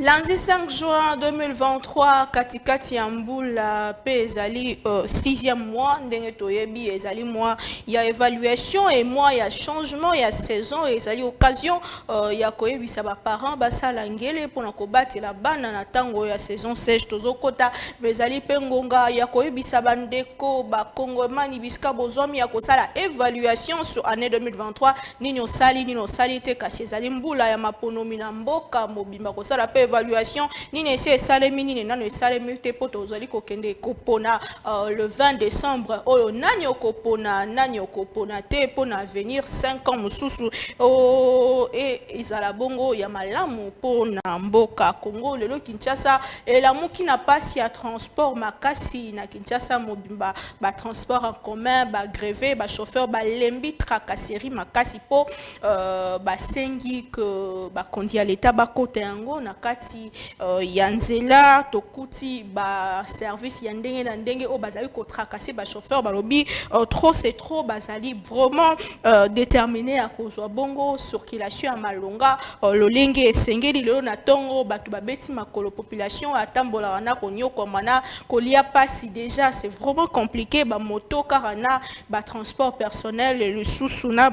Lundi 5 juin 2023, katikati ya mbula pe ezali 6e mois ndenge toyebi ezali mois ya évaluation et mois ya changement ya saison ezali occasion ya koyebisa ba parents basala ngele pona kobatela bana na tango ya saison sèche tozokota bezali pe ngonga ya koyebisa bandeko ba kongomani biska bozomi ya kosala évaluation sur année 2023 nini osali te kasi ezali mbula ya maponomi na mboka mobimba kosala pe évaluation nini ese salemi nini nano salemi te poto ozali kokende kopona le 20 décembre oyo nani okopona te pona venir 5 ans mususu et izala bongo ya malamu pona mboka Congo lelo Kinshasa elamuki na pasi ya transport makasi na Kinshasa mobimba ba transport en commun ba grévé ba chauffeur ba lembi tracasserie makasi po ba sengi que ba kondi ya l'état ba kote yango na kati ya nzela tokuti ba service ya ndenge na ndenge o bazali ko tracasser ba chauffeur ba lobi trop c'est trop bazali vraiment déterminé à kozwa bongo circulation ya malonga lolenge esengeli lelo na tongo batu babeti makolo population atambola wana konyoko mana kolia pasi déjà c'est vraiment compliqué ba moto karana ba transport personnel le susuna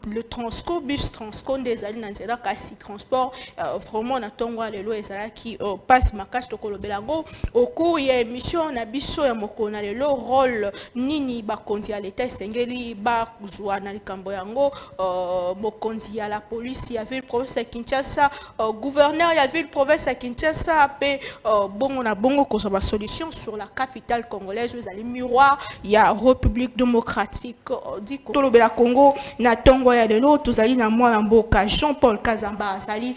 le transco bus transco ndezali na nzela kasi transport vraiment na tongo lelo ezala ki passe makasi tokolobelango au cours ya émission na biso ya mokona lelo rôle nini bakonzi ya l'état esengeli ba kuzwa na likambo yango mokonzi ya la police ya ville province ya Kinshasa gouverneur ya ville province ya Kinshasa pe bongo na bongo kozwa ba solution sur la capitale congolaise ezali miroir ya République démocratique du Tolobela Congo na tongo ya lelo tozali na mwana mboka Jean-Paul Kazamba azali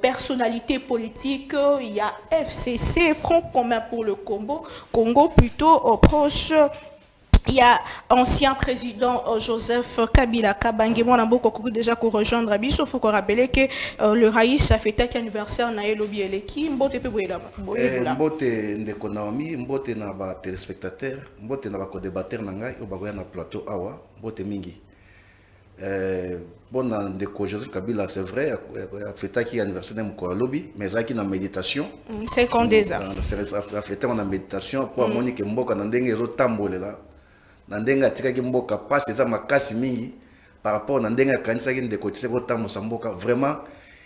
personnalité politique il y a FCC Front commun pour le Congo plutôt proche. Il y a ancien président Joseph Kabila Kabange mon ambo koko déjà ko rejoindre Abiso faut qu'on rappelle que le Raïs a fêté anniversaire na Elobi Eleki mbote pe boyela mbote ndeko Naomi mbote na ba téléspectateurs mbote na ba co-débatteur na ngai o bagoya na plateau awa mbote mingi bon ndeko Joseph Kabila c'est vrai a fêté anniversaire de mko Elobi mais zaki na méditation 50 déjà a fêté na méditation pour monique mboka na ndenge ezo tambolela na ndenga tikaki mboka passe eza makasi mingi par rapport na ndenga kanisa ki ndeko tseko tambo samboka vraiment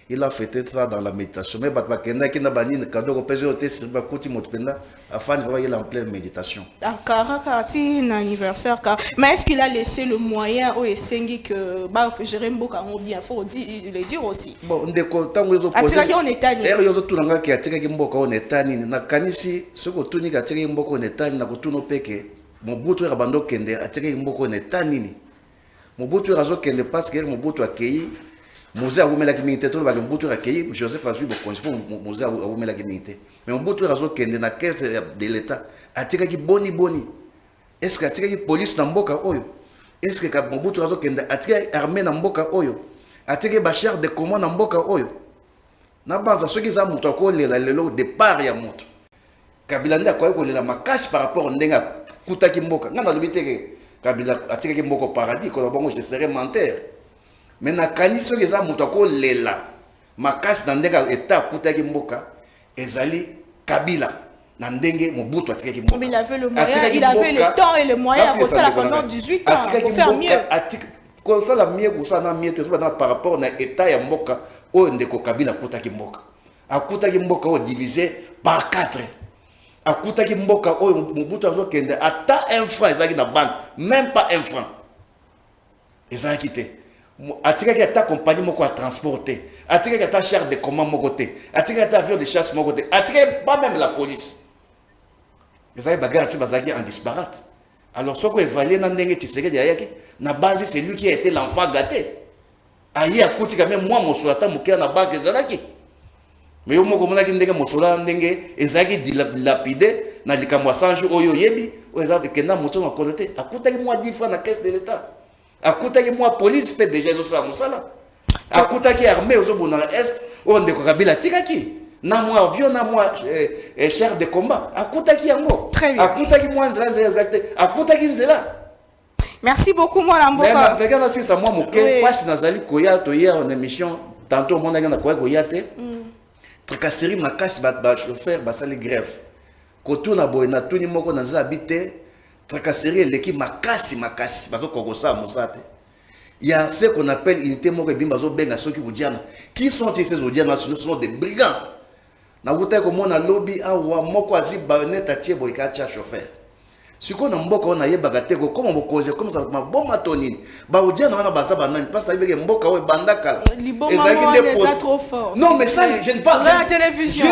il a fêté ça dans la méditation mais bat bakenda ki na bani kado ko peso te sirba kuti motpenda afin vraiment il est en pleine méditation karakati na anniversaire mais est-ce qu'il a laissé le moyen au esengi que ba gérer mboka ngo bien faut le dire aussi bon ndeko tango ezo poser atika on etani yozo tunanga ki atika mboka on etani na kanisi soko tunika atika mboka on etani na kutuno peke Mobutu rabando kende ateke mboko neta nini Mobutu razo kende parce que Mobutu akei Mosé a oumela kimité to ba Mobutu akei Joseph Azui bokonzi pour Mosé a oumela kimité mais Mobutu razo kende na caisse de l'état ateke ki boni est-ce que ateke ki police na mboka oyo est-ce que Mobutu razo kende ateke armée na mboka oyo ateke ba char de commande na mboka oyo na banza soki za mutu akolela lelo départ ya mutu Kabila nda kwa kolela makasi par rapport ndenga kutaki mboka ngana lobiteke Kabila atikaki mboko paradis ko bongo je serais menteur mais na kanisi soki eza mutu akolela makasi na ndenga état kutaki mboka ezali Kabila na ndenge Mobutu atikaki mboka il avait le moyen il avait le temps et le moyen pour ça pendant 18 ans pour faire mieux ko ça la mieux ko ça na mieux par rapport na état ya mboka o ndeko Kabila kutaki mboka akutaki mboka o divisé par 4 akutaki mboka oyo Mobutu azo kende ata un franc ezaki na banque même pas un franc ezaki te atikaki ata compagnie moko a transporter atikaki ata char de commande moko te atikaki ata avion de chasse moko te atikaki pas même la police ezaki bagarre ti bazaki en disparate alors soko évaluer na ndenge Tshisekedi ayaki na base c'est lui qui a été l'enfant gâté ayi akuti quand même moi moso ata mokia na banque ezalaki mais au moment où ndenge mosola ndenge ezaki dilapidé na likambo sanjo oyo yebi o ezaki kenda moto na kolote akutaki moi 10 francs na caisse de l'état akutaki moi police peut déjà zo ça musala akutaki armée ozobona na est oyo ndeko Kabila tikaki na mwa avion na mwa char de combat akutaki yango akutaki mwa nzela exacte akutaki nzela. Merci beaucoup moi la mboka. Mais regarde si ça moi moké passe nazali koya to hier en émission tantôt mon na koya koya te. Tracasserie makasi ba chauffeur ba sali grève. Koto na boy na tuni moko na nzela habité tracasserie l'équipe makasi bazo kokosa mosate. Il y a ce qu'on appelle unité moko bimba zo benga soki kudiana. Qui sont ces odiana? Ce sont des brigands. Na kuta ko mona lobby awa moko azi bayonet atie boy ka tia chauffeur. Siko na mboka ona yebaka te ko comme bokoze comme ça maboma tonini. Ba odiana wana baza banani parce que ibeke mboka we bandaka. C'est trop fort. Non mais ça je ne parle pas. La télévision.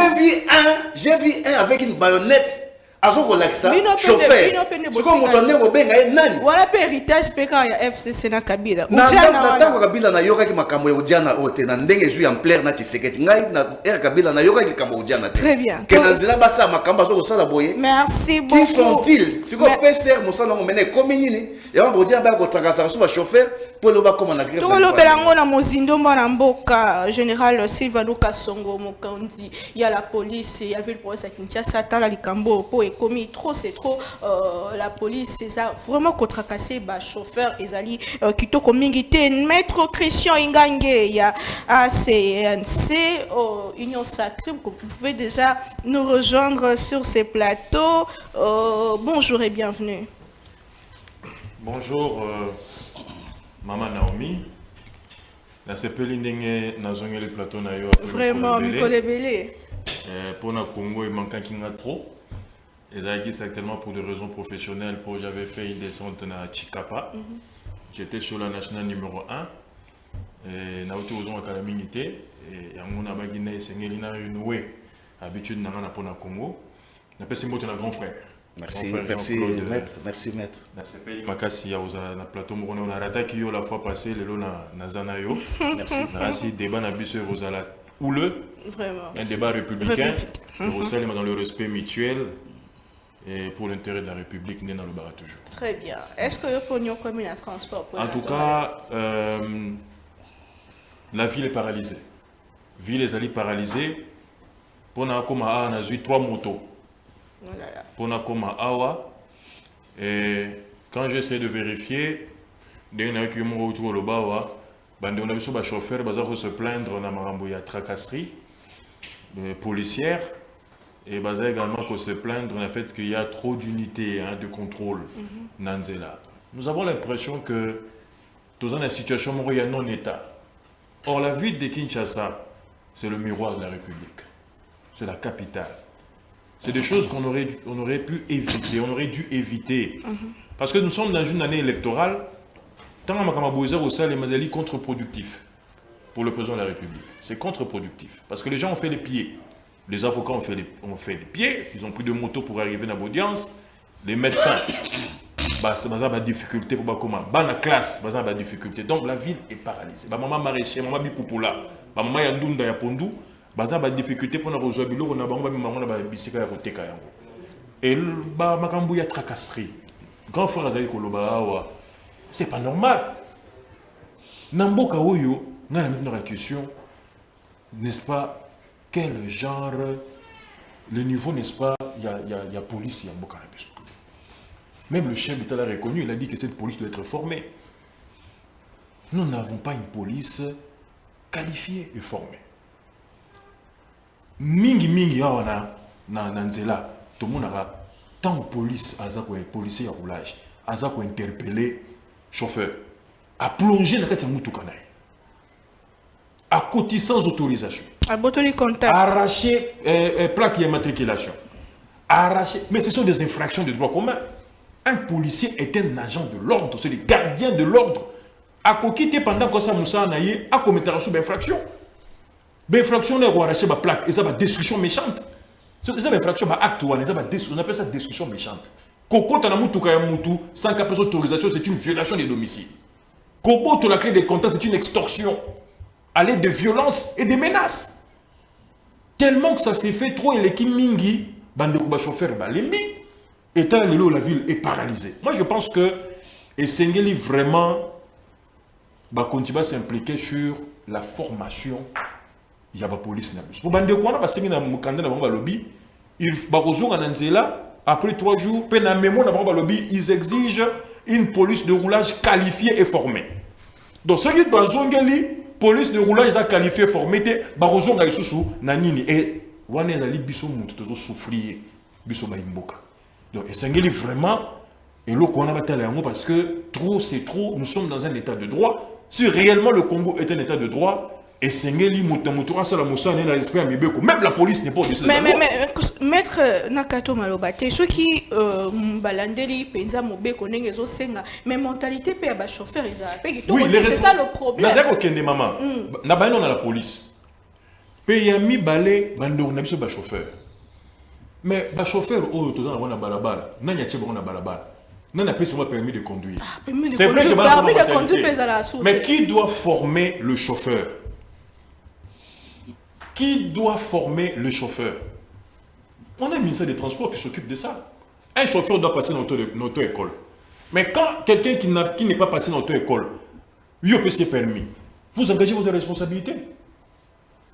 J'ai vu un avec une baïonnette. Azoko laksa chauffeur. Siko motonne ko benga e nani? Voilà pe héritage peka ya FCC na Kabila. Odiana na Kabila na yoka ki makambo ya odiana ote na ndenge juu en plaire na Tshisekedi. Ngai na Kabila na yoka ki makambo odiana. Très bien. Que na zela basa makambo azoko sala boye. Merci beaucoup. Qui sont-ils? Siko PCR mosala ngomene komi nini? Ya odiana ba ko trakasa so ba chauffeur pour le ba comme na grève. To lo belango na mozindo mwana mboka général Sylvano Kasongo Mokondi. Il y a la police, il y a le police à Kinshasa tala likambo po commis trop, c'est trop. La police, c'est ça. Vraiment, contre casser, chauffeur, Ezali, Kitoko Mingite, maître Christian Ingange, il y a ACNC, Union Sacrée, que vous pouvez déjà nous rejoindre sur ces plateaux. Bonjour et bienvenue. Bonjour, Maman Naomi. La CPL Ndenge, Nazongé le plateau Nayo. Vraiment, Mikole Belé. Pour le Congo, il manque un qui n'a trop. Et c'est actuellement pour des raisons professionnelles. J'avais fait une descente à Chikapa. J'étais sur la nationale numéro 1. Et na uti ozonga kala mingi te et yango na ba Guinée sengeli na renouer habitude na ngana pona Congo. Na pesi mbote na grand frère. Merci maître, merci maître. Na sepeli makasi ya oza na plateau moko na rataki yo la fois passée lelo na zana yo. Merci. Na si débat na biso rozala houleux. Vraiment. Un débat républicain. Dans le respect mutuel. Et pour l'intérêt de la République, nous dans le bar toujours. Très bien. Est-ce que vous pouvez nous communiquer un transport? En tout cas, la ville est paralysée. La ville est paralysée. Pour nous, on a eu 3 motos. Pour nous, et quand j'essaie de vérifier, on a eu un chauffeur qui se plaindre dans la tracasserie policière. Et basé également qu'on se plaindre le fait qu'il y a trop d'unités de contrôle Nanzela. Nous avons l'impression que dans une situation où il y a non-État. Or, la ville de Kinshasa, c'est le miroir de la République. C'est la capitale. C'est des choses qu'on aurait pu éviter, on aurait dû éviter. Parce que nous sommes dans une année électorale, tant que les contre-productif pour le président de la République. C'est contre-productif. Parce que les gens ont fait les pieds. Les avocats ont fait les pieds, ils ont pris de motos pour arriver dans l'audience. Les médecins, c'est une difficulté pour comment. La classe, c'est une difficulté. Donc la ville est paralysée. Maman maraîcher, maman bipoupoula, maman yandunda ya pondu, c'est une difficulté pour nous résoudre. On a maman bicycle à côté kayango. Et makambu ya tracasserie. Grand frère azali koloba, c'est pas normal. Namboka oyo, na la question, n'est-ce pas? Quel genre, le niveau, n'est-ce pas, il y a police, il y a Mboka. Même le chef d'État l'a reconnu, il a dit que cette police doit être formée. Nous n'avons pas une police qualifiée et formée. Mingi, na nzela, tout le monde a tant de police, policier à roulage, à interpeller chauffeur, à plonger dans le moutoukanay, à côté sans autorisation. Arracher plaque d'immatriculation. Arracher. Mais ce sont des infractions de droit commun. Un policier est un agent de l'ordre, c'est le gardien de l'ordre. À quitter pendant que ça Moussa Naye a commis une infraction. L'infraction est arracher ma plaque, et ça va destruction méchante. C'est une infraction, acte on appelle ça destruction méchante. Quand on a moutou sans qu'après autorisation, c'est une violation des domiciles. Quand on a la clé des comptes, c'est une extorsion. À l'aide de violence et de menaces. Tellement que ça s'est fait trop et l'équipe Mingi, bande de chauffeur, étant la ville est paralysée. Moi je pense que Essengeli vraiment va continuer à s'impliquer sur la formation. Il y a la police. Pour bande quoi, parce que dans le lobby, il après 3 jours, ils exigent une police de roulage qualifiée et formée. Donc, ce qui est dans une police de roulage qualifiée et formée, et on est souffrir. Donc, c'est vraiment, et là, on a battu parce que trop, c'est trop, nous sommes dans un état de droit. Si réellement le Congo est un état de droit, et même la police n'est pas au-dessus de la loi. Mais maître Nakato Malobate, ceux qui balandeli penza mobe konenge zo senga, mais mentalité pe ba chauffeur c'est ça le problème. Maman, na ba la police. Pe ya mi balé bando na biso ba chauffeur. Mais ba chauffeur o to na bona balabala, na nya tche bona balabala. Non, on a permis de conduire. C'est vrai que mais qui doit former le chauffeur? Qui doit former le chauffeur? On a un ministère des Transports qui s'occupe de ça. Un chauffeur doit passer dans notre école. Mais quand quelqu'un qui n'est pas passé dans notre école, lui peut se permis, vous engagez votre responsabilité.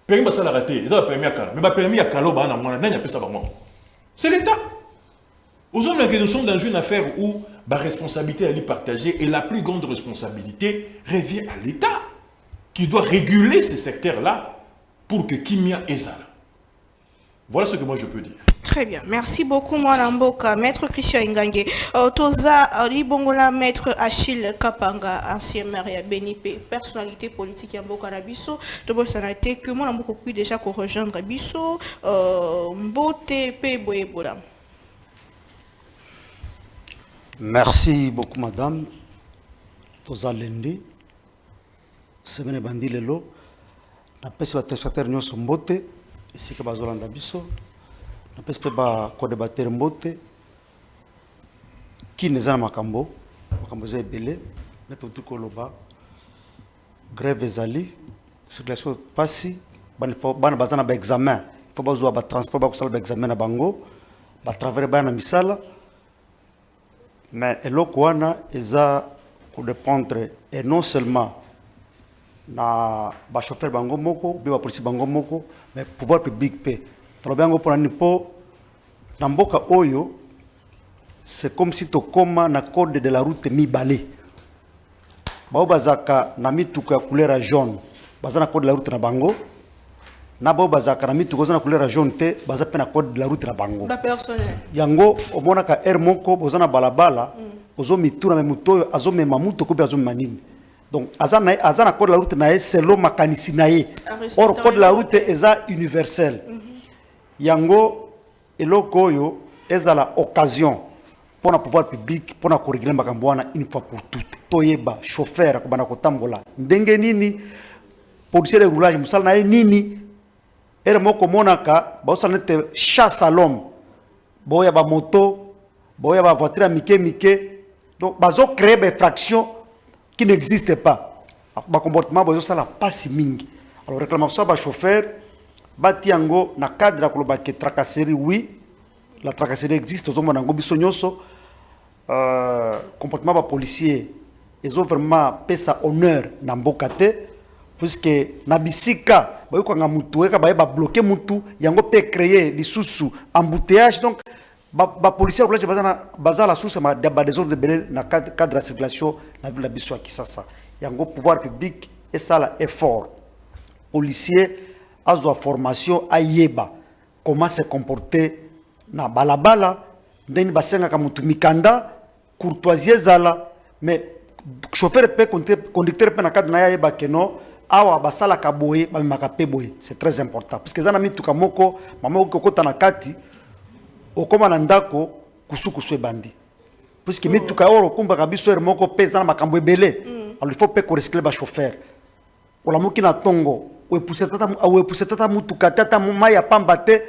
Permis ça l'a raté, ça a permis à Kalo. Mais permis à Kalo, c'est l'État. Nous sommes dans une affaire où la responsabilité est partagée et la plus grande responsabilité revient à l'État qui doit réguler ces secteurs-là pour que Kimia ait ça. Voilà ce que moi je peux dire. Très bien. Merci beaucoup, Mwanamboka. Maître Christian Ngange. Toza Ribongola, Maître Achille Kapanga, ancien maire à Benipe, personnalité politique à Mboka Nabiso. Tobo Sanate, que Mwanamboka peut déjà rejoindre Biso. Mbote Pe Boyebola. Merci beaucoup, madame. Toza Lendi. Semaine Bandi Lelo. Na pesi ba téléspectateur nyonso mbote esika bazolanda biso na pesi pe ba co-débatteur mbote ki neza na makambo za ebele na totu koloba grève ezali circulation pasi bana bazana ba examen faut bazwa ba transport ba kusala ba examen na bango ba travers bana misala mais eloko wana eza ko dépendre et non seulement na ba chauffeur bango moko be ba police bango moko mais pouvoir public pe toloba yango pona nipo na mboka oyo c'est comme si tokoma na code de la route mibale bao bazaka na mituka couleur jaune bazana code de la route na bango na bao bazaka na mituka na couleur jaune te baza pe na code de la route na bango ba personnel yango omona ka air moko bozana balabala ozo mitura me mutoyo azo mema muto ko be azo manini. Donc, azana code de la route nae selon makanisi nae. Or code de la route est universel. Yango eloko yo ezala occasion pour le pouvoir public pour régler makambwana une fois pour toutes. Toyeba chauffeur ko bana ko tambola. Ndenge nini policier de roulage musala nae nini ere moko monaka ba osanete chasse à l'homme. Boya ba moto, boya ba voiture mike. Donc bazo créer des fractions qui n'existe pas. Le comportement est pas si mingi. Alors, réclamation de chauffeur, batiango na cadre de tracasserie, oui, la tracasserie existe, aux hommes d'ango bisognoso, comportement de policier, ils ont vraiment fait ça honneur dans Mbokate, puisque na bisika, ba yuko nga mutu, ba bloquer mutu, yango peut créer des sous embouteillage, donc ba policier roulage baza la source ma des ordres de belé na cadre de la circulation na ville la biso Kisasa yango pouvoir public et ça là effort policier azwa formation ayeba comment se comporter na balabala ndeni basenga ka mutu mikanda courtoisie zala mais chauffeur peut conducteur peut na cadre na ayeba que non awa basala ka boye ba maka pe boye c'est très important parce que zana mituka moko mama ko kota na kati okoma na ndako kusuku bandi puisque mituka oro kumba kabiso moko pesa na makambo ebele alors il faut pas recycler ba chauffeur ola moki na tongo ou pousser tata mutuka tata maya pambate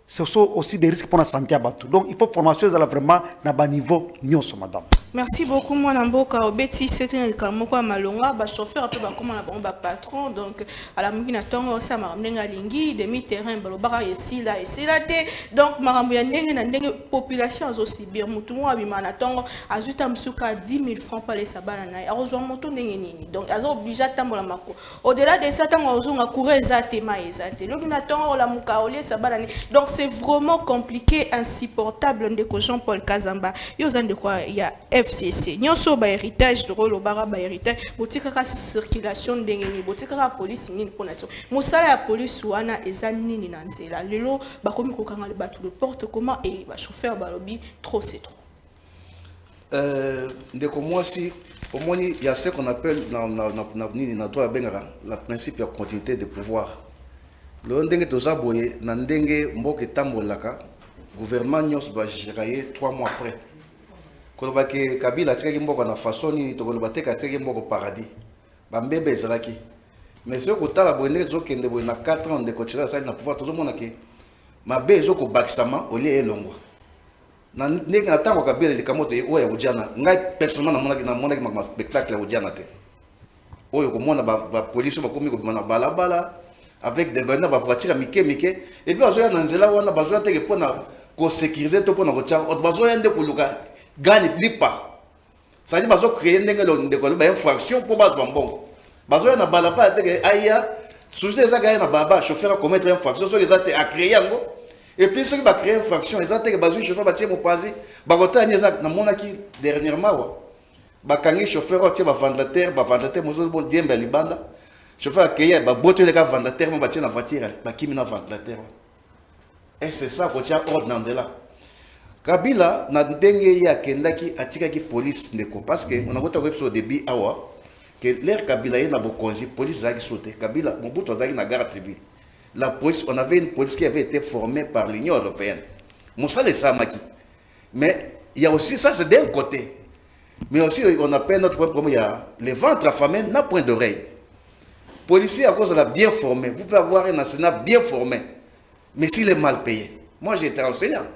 c'est aussi des risques pour la santé à bateau donc il faut formation ça vraiment na ba niveau nyonso madame. Merci beaucoup, moi, Namboka. Obeti, c'est un kamoko malonga, ba chauffeur, après, ba comment ba patron, donc, à la mouine, attend, ça m'a ramené à Lingui, demi-terrain, balobara, et si là, donc, ma ramené à Nengue, population, aussi bien, moutou, abima, attend, azuta, msuka, 10 000 francs par les sabanana, a rejoint moutou, nengenini, donc, azo, obligé à tambola mako. Au-delà de ça, tant, on a couru, zate, ma, zate, l'autre, attend, la mouka, olé, sabanani, donc, c'est vraiment compliqué, insupportable, de Jean-Paul Kazamba, yozan de quoi, il y a FCC. Nyonso ba héritage de rolo bara ba héritage botika ka circulation ndengeni botika ka police nini pona so. Musala ya police wana eza nini na nzela. Lelo ba komi ko kanga le batu de porte comment et ba chauffeur ba lobby trop c'est trop. Ndeko moi si au moins il y a ce qu'on appelle na droit bengara la principe de continuité de pouvoir. Le ndenge to zaboye na ndenge mboke tambolaka gouvernement nyos ba gérer 3 mois après. Quand on Kabila tiré mboko na façon ni to ko bateka tiré mboko paradis ba mbebe ezalaki mais ce ko tala bonne zo kende bo na 4 ans de coachera ça na pouvoir tout mona ke mabe zo ko bakisama au lieu elongwa na ndenge na tango Kabila likamoto o ya ujana ngai personnellement na mona ma spectacle ya ujana te oyo ko mona ba police ba komi ko na balabala avec des bana ba voiture mike et puis azo ya na nzela wana bazo ya teke pona ko sécuriser to pona ko tia bazo ya nde ko luka gagne lipa ça dit bazo créer ndenge lo ndeko ba infraction pour bazwa mbongo bazo na balaba te aya société za gagne na baba chauffeur a commettre infraction so les a a créer yango et puis ceux qui va créer infraction les a te bazo chauffeur ba tie mo pazi ba kotani za na monaki dernièrement wa ba kangi chauffeur o tie ba ventilateur mo zo bon diembe libanda chauffeur a créé ba boto le ka ventilateur mo ba tie na voiture ba kimi na ventilateur et c'est ça ko tia ordre na nzela. Kabila na ndenge ya kendaki atika ki police ndeko parce que on a gota au début awa que l'air Kabila y na bokonzi police zaki sauté Kabila Mobutu zaki na garde civile la police on avait une police qui avait été formée par l'Union européenne Moussa le Samaki mais il y a aussi ça c'est d'un côté mais aussi on appelle notre problème il y a les ventres affamés n'a point d'oreille policier à cause de la bien formé vous pouvez avoir un enseignant bien formé mais s'il est mal payé moi j'ai été enseignant.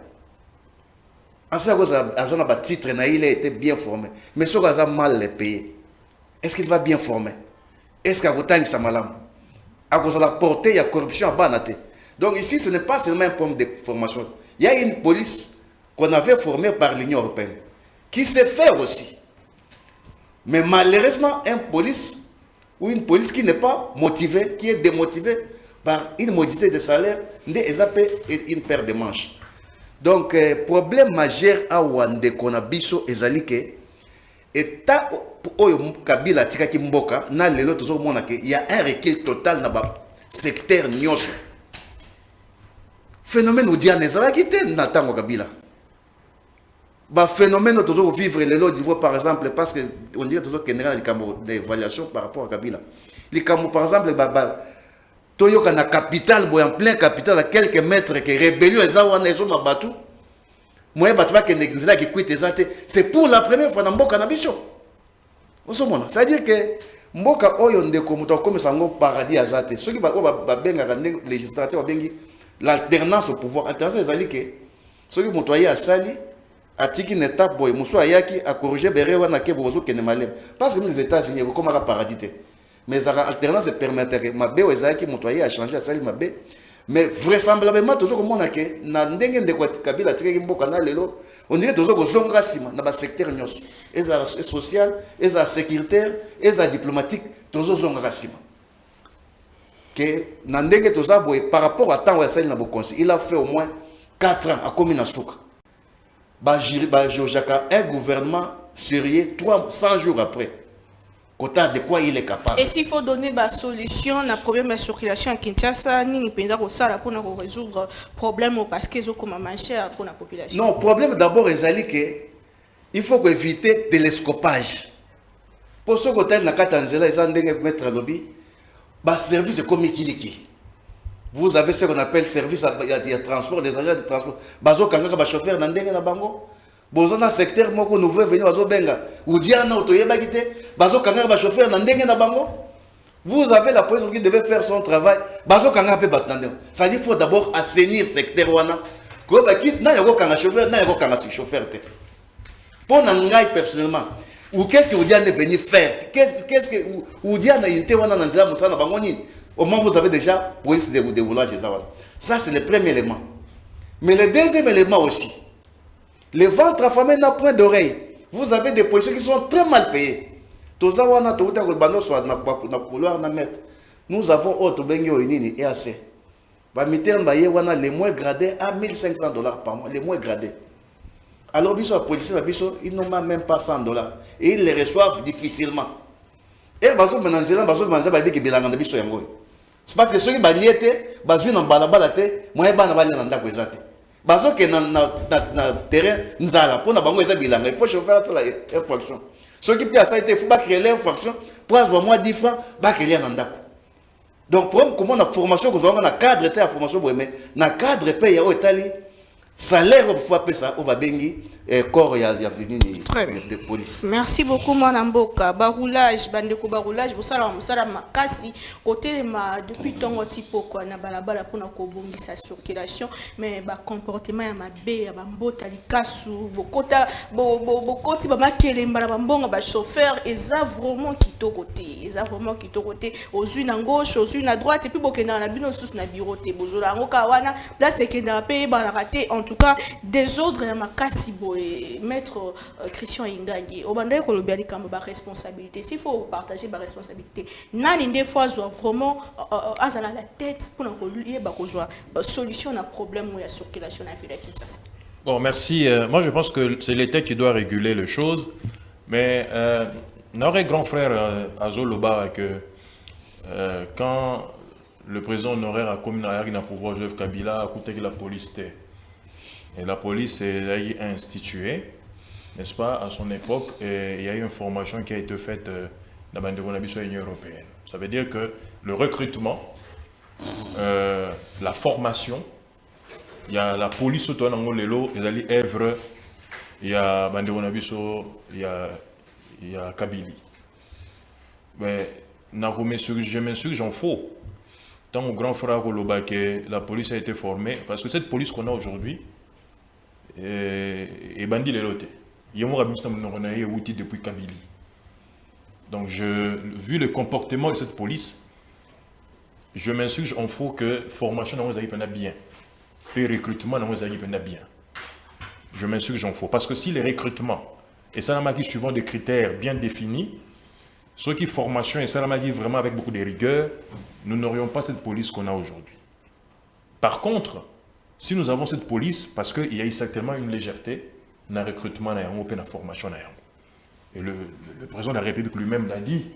En ce cas, titre, il a été bien formé. Mais ce qu'il a mal payé, est-ce qu'il va bien former? Est-ce qu'il a sa malam? À cause de la portée, il y a corruption à Banate. Donc ici, ce n'est pas seulement un problème de formation. Il y a une police qu'on avait formée par l'Union européenne, qui sait faire aussi. Mais malheureusement, une police qui n'est pas motivée, qui est démotivée par une modicité de salaire, une paire de manches. Donc, problème majeur à Wande Konabiso ezali ke état oyo Kabila tikaki mboka na lelo tozo mona ke il y a un recul total na ba secteur nyonso. Phénomène odiane ezalaki te na tango Kabila. Ba phénomène tozo vivre lelo niveau par exemple parce que on dirait tozo kenera likambo d'évaluation par rapport à Kabila. Likambo par exemple Toyoka na capitale, en plein capital, à quelques mètres, que rébellion et zawana et zona batu. Moi, batwa que nexila qui quitte les c'est pour la première fois dans Mboka na bicho. C'est-à-dire que Mboka oyo ndeko muto comme sango paradis azate. Ceux qui ba benga législateur bengi l'alternance au pouvoir. Alternance ezali que ceux qui muto ya sali atiki neta boy muso ayaki a corriger berewa na ke bozo kene malem. Parce que les États-Unis comme un paradis. Mais l'alternance permettrait ma bé qui montoyer a changé à salir ma bé mais vraisemblablement toujours comme on a que na ndenge de Kabila tiré mboka na lelo on dirait toujours que zonga sima na ba secteur nyos et social et sécuritaire et diplomatique toujours zonga sima que na ndenge toza boy par rapport à temps où salir na bokonsi il a fait au moins 4 ans à Komina Souka ba Jojaka un gouvernement sérieux 300 jours après. De quoi il est capable. Et s'il faut donner la solution à problème de circulation à Kinshasa, ni pensa que ça pour résoudre le problème parce qu'ils ont comme cher pour la population. Non, le problème d'abord est que il faut éviter télescopage. Pour ce côté de la Katanzela, ils ont mettre à lobby, bah service comme Ikiliki. Vous avez ce qu'on appelle service de transport, des agents de transport. Bazo kanga ba chauffeur na ndenge na bango. Bozana secteur moko nouveau venir bazo benga ou diana otoyeba kité bazo kanga ba chauffeur na ndenge na bango. Vous avez la police qui devait faire son travail bazo kanga pe batande. Ça dit faut d'abord assainir secteur wana ko ba kit na yoko kanga chauffeur na yoko kanga chauffeur te. Pour Nangai personnellement, ou qu'est-ce que vous dites venir faire? Qu'est-ce que vous dites au moins vous avez déjà posé des déroulages. Ça, c'est le premier élément. Mais le deuxième élément aussi, le ventre affamé n'a point d'oreille. Vous avez des policiers qui sont très mal payés. Nous avons autre et assez. Les moins gradés à $1,500 par mois, les moins gradés. Alors, les policiers, ils n'ont même pas $100 et ils les reçoivent difficilement. Et c'est parce que ceux qui ont bazo que na terrain nzala pour na bango eza bilanga il faut chauffeur ça la infraction ceux qui a ça été faut pas créer l'infraction pour avoir moins 10 francs ba créer na ndako donc pour comment na formation que on a cadre était à formation mais na cadre paye au etali salaire pour faire ça on va bengi corps ya de police. Merci beaucoup Mwanamboka. Baroulage, bandeko baroulage, musala makasi côté ma depuis tongo tipo quoi na balabala pour na kobongisa circulation mais ba comportement ya mabe ya bambota likasu bokota bokoti ba makelemba ba mbonga ba chauffeur eza vraiment kitoko côté aux une à gauche aux une à droite et puis bokenda na bino sous na bureau te bozola ngoka wana place kenda paye ba na raté en tout cas désordre ya makasi boy maître Christian Ingangi au bandé ko lobi ali ba responsabilité s'il faut partager ba responsabilité nani des fois vraiment azala la tête pour na ko ba ko solution na problème ou ya circulation na ville Kinshasa. Bon, merci. Moi, je pense que c'est l'État qui doit réguler les choses, mais notre grand frère Azoloba que quand le président honoraire a commis un pouvoir Joseph Kabila a coûté que la police était. Et la police est instituée, n'est-ce pas, à son époque, et il y a eu une formation qui a été faite dans l'Union européenne. Ça veut dire que le recrutement, la formation, il y a la police au Tonango Lelo, il y a l'Èvre, il y a Bandéronabiso, il y a Kabili. Mais je m'insurge, j'en faux. Tant mon grand frère Koloba que la police a été formée, parce que cette police qu'on a aujourd'hui, et Bandi Lelote. Il y a un outil depuis Kabili. Donc, vu le comportement de cette police, je m'insurge en faux que formation n'a pas bien. Et recrutement n'a pas bien. Je m'insurge en faux. Parce que si les recrutements, et ça n'a pas suivant des critères bien définis, ceux qui formation, et ça n'a pas vraiment avec beaucoup de rigueur, nous n'aurions pas cette police qu'on a aujourd'hui. Par contre, si nous avons cette police, parce qu'il y a eu certainement une légèreté dans le recrutement, dans la formation, et le président de la République lui-même l'a dit,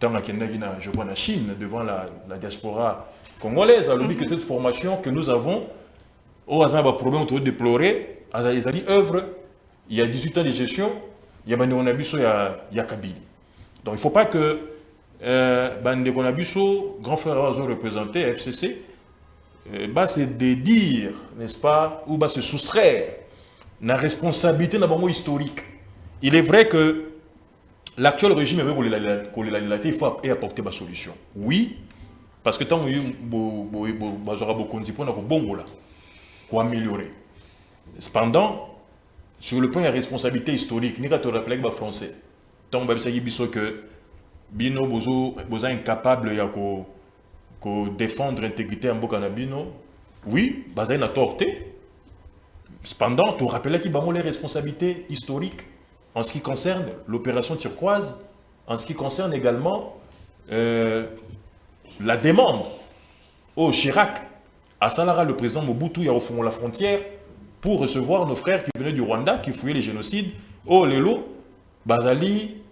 tant je vois en Chine, devant la diaspora congolaise, a dit que cette formation que nous avons, au hasard d'un problème autour déploré, ils ont dit œuvre, il y a 18 ans de gestion, il y a Bandéronabiso, il y a Kabili. Donc il ne faut pas que Bandéronabiso, grand frère Oazo représenté, FCC, c'est de dire, n'est-ce pas, ou se soustraire la responsabilité d'un moment historique. Il est vrai que l'actuel régime il faut apporter la solution. Oui, parce que tant qu'il y a améliorer. Cependant, sur le point de la responsabilité historique, nous avons rappelé que les Français, tant que Bino Bozo incapable de défendre l'intégrité en Bokanabino, oui, Bazaï n'a torté. Cependant, tu rappelles qu'il y a les responsabilités historiques en ce qui concerne l'opération turquoise, en ce qui concerne également la demande au Chirac, à Salara, le président Mobutu, il y a au fond la frontière pour recevoir nos frères qui venaient du Rwanda, qui fouillaient les génocides. Oh, Lelo, Bazali,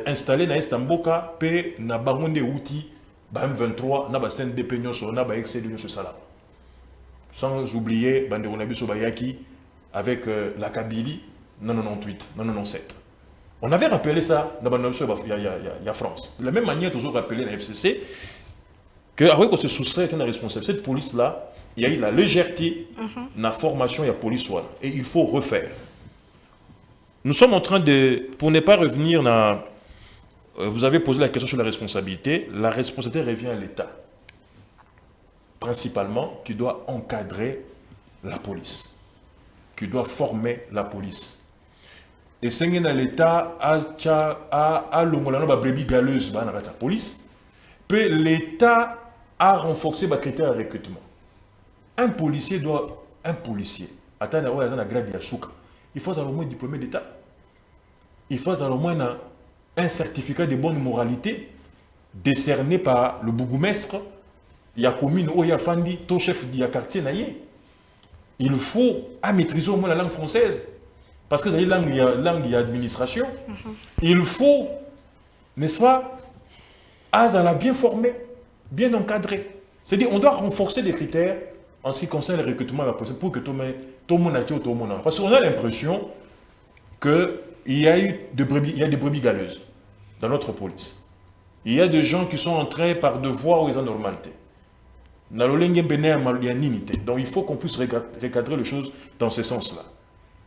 installé dans Estamboka, P, na Bangonde Outi, M23, na Basen de Peñoso, na Baexé de Salam. Sans oublier Bandéronabiso Bayaki avec la Kabylie, 98, 97. On avait rappelé ça dans la France. De la même manière, toujours rappelé dans la FCC, qu'avec se soustrait à la responsabilité, cette police-là, il y a eu la légèreté dans la formation de la police. Et il faut refaire. Nous sommes en train de, pour ne pas revenir dans... Vous avez posé la question sur la responsabilité. La responsabilité revient à l'État. Principalement, qui doit encadrer la police. Qui doit former la police. et c'est que l'État a l'homme ba brebis galeuse ba na la police, puis l'État a renforcé les critères de recrutement. Un policier, attendre la grade de Souka. Il faut avoir au moins un diplômé d'État. Il faut avoir au moins un certificat de bonne moralité décerné par le bourgmestre. Il y a commune où il y a Fandi, ton chef du quartier naïe. Il faut maîtriser au moins la langue française. Parce que c'est une langue d'administration. Il faut, n'est-ce pas, la bien formé, bien encadré. C'est-à-dire on doit renforcer les critères en ce qui concerne le recrutement pour que tout le monde attire tout le monde. Parce qu'on a l'impression qu'il y a des brebis galeuses dans notre police. Il y a des gens qui sont entrés par devoir ou ils ont normalité. Donc il faut qu'on puisse recadrer les choses dans ce sens-là.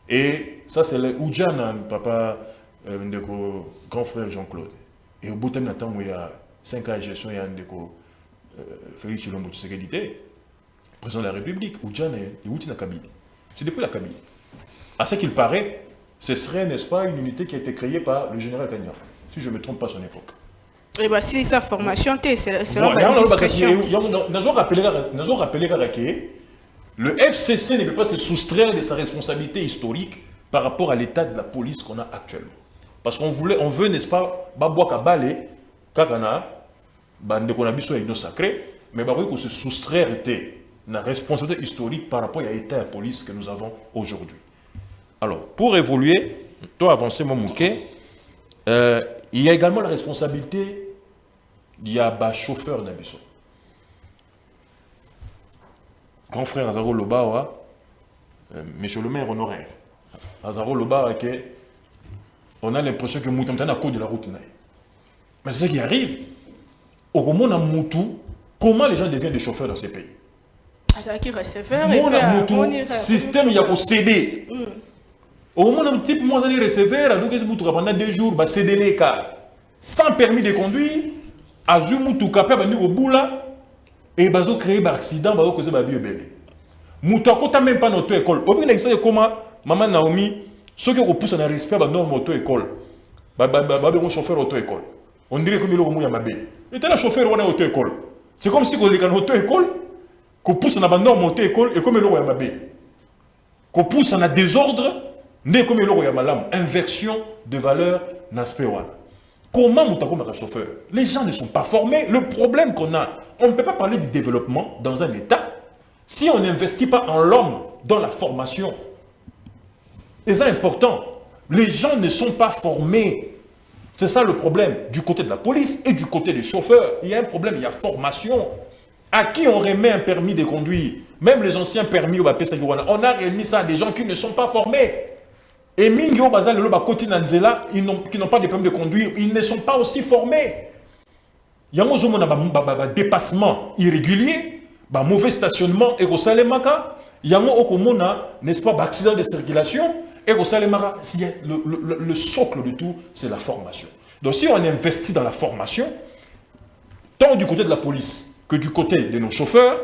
Et ça c'est le Oudjana, papa de grand frère Jean-Claude. Et au bout de temps où il y a 5 ans de gestion, il y a un Félix Chilombo Tshisekedi, président de la République, Oudjana et Outina Kabylie. C'est depuis la Kabylie. À ce qu'il paraît, ce serait, n'est-ce pas, une unité qui a été créée par le général Kagnan, si je ne me trompe pas à son époque. Et bien, si sa formation, c'est la discrétion. Nous avons rappelé que le FCC ne peut pas se soustraire de sa responsabilité historique par rapport à l'état de la police qu'on a actuellement. Parce qu'on veut, n'est-ce pas, Babouaka Balé, Kakana, Bandekonabiso et Union Sacrée, mais qu'on se soustraire de la responsabilité historique par rapport à l'état de la police que nous avons aujourd'hui. Alors, pour évoluer, toi avancer mon mouquet, il y a également la responsabilité, il y a un chauffeur Nabiso. Grand frère Azaro Loba, monsieur le maire honoraire. Azaro Loba, on a l'impression que nous sommes à cause de la route. Mais c'est ce qui arrive. Au moment où Moutou, comment les gens deviennent des chauffeurs dans ces pays? C'est qui receveur et puis système il y a pour céder. Au moment où type moi allez receveur, donc Moutou pendant 2 jours, bah céder les cas sans permis de conduire, Azu Moutou capable au bout là et bazo créer un accident, bazo causer ba bébé. Moutou quand même pas notre école. Au bout de comment maman Naomi ceux qui repoussent en respect ba norme auto école. Ba un chauffeur auto école. On dirait que Milo Mouya Mabé. Et t'es la chauffeur on a auto école. C'est comme si on est en auto école. Qu'on pousse en abandon monter école et comme le roi Yamabé. Qu'on pousse en désordre, né comme le roi Yamalam. Inversion de valeur n'aspect. Comment nous comme un chauffeur? Les gens ne sont pas formés. Le problème qu'on a, on ne peut pas parler du développement dans un État si on n'investit pas en l'homme, dans la formation. Et c'est important. Les gens ne sont pas formés. C'est ça le problème du côté de la police et du côté des chauffeurs. Il y a un problème, il y a formation. À qui on remet un permis de conduire? Même les anciens permis, on a remis ça à des gens qui ne sont pas formés. Et Mingyo Bazal, qui n'ont pas de permis de conduire, ils ne sont pas aussi formés. Il y a un dépassement irrégulier, un mauvais stationnement, et il y a un n'est-ce pas, accident de circulation, et le socle de tout, c'est la formation. Donc si on investit dans la formation, tant du côté de la police, que du côté de nos chauffeurs,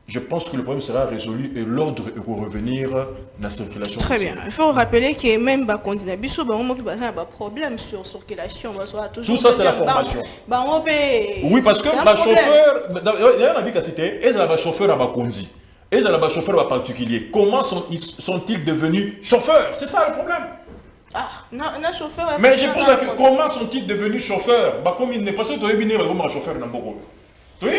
je pense que le problème sera résolu et l'ordre est pour revenir dans la circulation. Très bien. Il faut rappeler que même si on a un problème sur la circulation, tout ça c'est la formation. Oui, parce que le chauffeur, il y a un cité, et le chauffeur a conduit, et le chauffeur particulier. Comment sont-ils devenus chauffeurs? C'est ça le problème. Ah, non, chauffeur. Mais je pose la question, comment sont-ils devenus chauffeurs? Comme il n'est pas sûr que tu es un chauffeur dans beaucoup. Tu vois,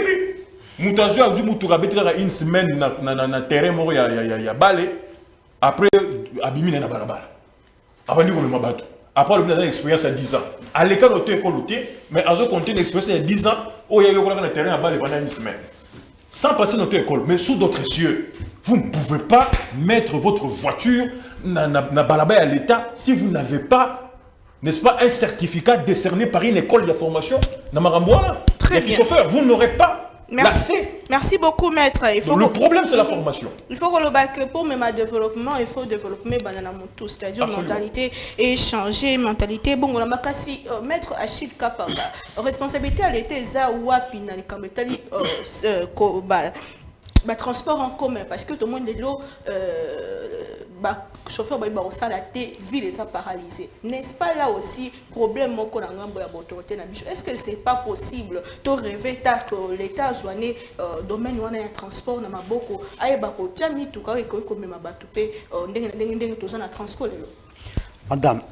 Moutazu a dit que une semaine dans le terrain, il y a balé. Après, Abimi n'a pas la balle. Après, il a une expérience à 10 ans. À l'école, il a été école, mais à ce compte, une expérience à 10 ans, où il y a eu un terrain à balle pendant une semaine. Sans passer notre école, mais sous d'autres cieux. Vous ne pouvez pas mettre votre voiture dans à l'État si vous n'avez pas, n'est-ce pas, un certificat décerné par une école de formation dans Maramboana. Très bien. Chauffeur, vous n'aurez pas. Merci beaucoup, maître. Le problème, c'est la formation. Il faut que pour même un développement, il faut développer tout, c'est-à-dire mentalité et changer mentalité. Bon, on a kasi maître Achille Kapanga. Responsabilité à l'été za wapi na likambetali transport en commun parce que tout le monde est là chauffeur ba ça la té ville est paralysée. N'est-ce pas là aussi problème moko na ngambo ya autorité na biso? Est-ce que c'est pas possible to rêver que l'état zoné domaine wana ya transport na maboko ayeba ko tami to ka ko mema batu pe ndenge to za na transport lelo? Madame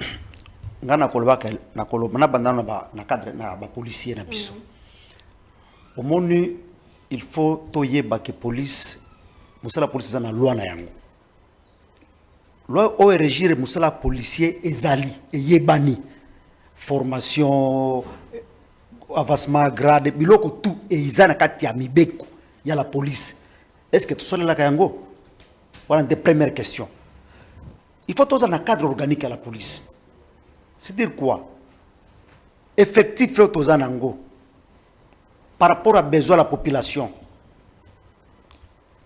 ngana kolobaka na koloba na bandana na cadre na ba policier na biso. Au monu il faut toyeba que police musala police za na loi na yango. Loi o régir musala policier ezali e yebani formation avancement grade biloko tout et izana kati ya mibeko ya la police. Est-ce que tu sois là kayango? Voilà une des premières questions. Il faut tous un cadre organique à la police. C'est-à-dire quoi? Effectif tous en ango par rapport à besoin de la population.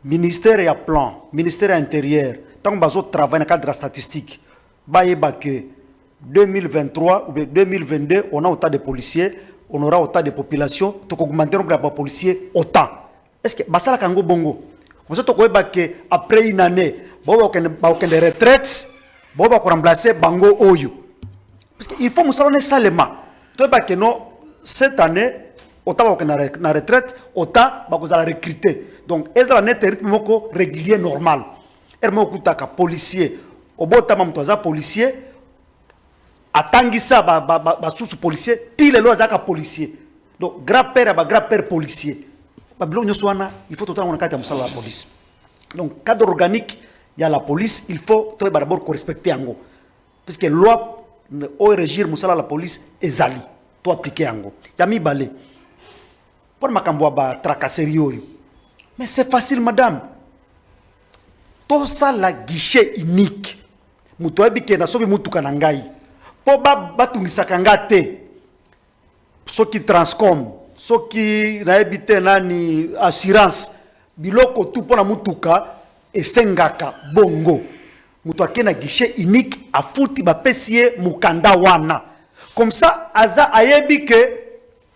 Ministère et à plan, ministère intérieur, tant que nous travaillons dans le cadre statistique, que 2023 ou 2022, on a autant de policiers, on aura autant de population, donc augmenter le nombre de policiers autant. Est-ce que ça c'est un bongo? Vous savez que après une année, il y a des retraites, il va remplacer bango oyo. Parce qu'il faut nous savoir seulement. Que non, cette année, autant va na retraite, autant va recruter. Donc, il y a un rythme régulier normal. Il y a un policier, au bout de policier, attangisa sous policier, il est là policier. Donc, grand-père policier. Il faut totalement la police. Donc, cadre organique, il y a la police, il faut d'abord respecter Ango. Parce que la loi, au régir la police, est zali. Tout appliquer Ango. Yami balé. Pour ma camboa tracasserie. Mais c'est facile, madame. Tout ça, la guichet unique. Moutoabi qui est na sobi moutuka nangai. Pour batungisa kangate. Ce qui transcom. Ce qui na ebite nani assurance. Biloko tout pour la moutuka. Et sengaka bongo. Moutoake na guichet unique. A fouti ba pesie mukanda wana. Comme ça, aza ayebi que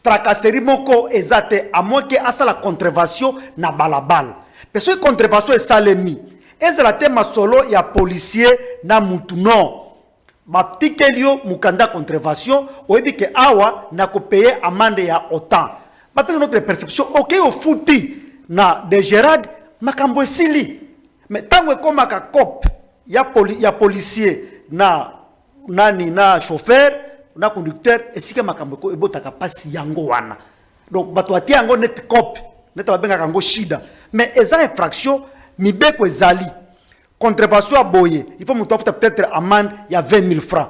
tracasserie moko ezate à moins que asa la contrevention na balabal. Parce que contrevention est salemi. Ezala tema solo ya policier na mutu non. Ba tikelio mukanda contrevention oyebi que awa na ko payer amende ya autant. Ba pe notre perception OK au fouti na de Gérard makambo esili. Mais tango koma ka cop ya policier na nani na chauffeur na conducteur esika makambo ko ebotaka pasi yango wana. Donc bato atia yango net cop net babenga kango shida. Mais eza infraction mibeko ezali contrevention aboye il faut muto peut-être amende ya 20 000 francs.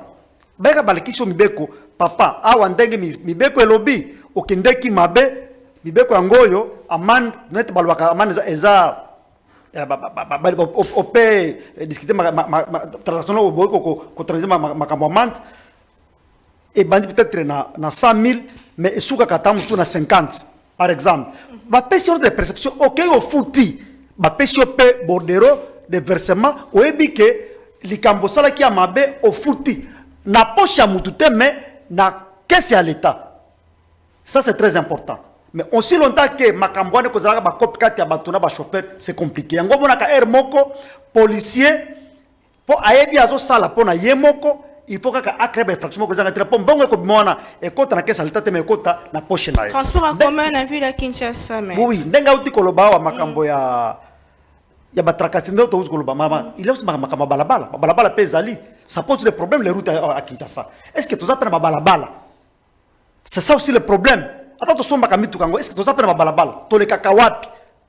Beka balekisho mibeko papa awa ndenge mibeko elobi okendeki mabe mibeko yangoyo amende net balwaka amende eza on peut discuter transaction au boy ko transiger makambo amende et bandi peut-être na 100 000 mais souka katamu tu na 50 par exemple ba pesi de perception OK au fouti ba pesi pe bordero de versement o ebike likambo sala ki amabe au fouti na poche ya mutute mais na caisse à l'état. Ça c'est très important. Mais aussi longtemps que makambo ne kozala ba copycat ya batuna ba chauffeur c'est compliqué. Yango monaka air moko policier po ayebi azo sala pona yemoko il faut que acrée infraction que zanga pour bongo ko mona e kota na kesa litate me kota na poche na. Transport en commun na ville à Kinshasa mais. Oui, ndenga uti koloba wa makambo ya batrakasi ndo to koloba mama. Il est makambo balabala pezali. Ça pose des problèmes les routes à Kinshasa. Est-ce que tu as pris balabala? C'est ça aussi le problème. Attends to somba kamitu kango. Est-ce que tu as pris balabala? To le kakawapi.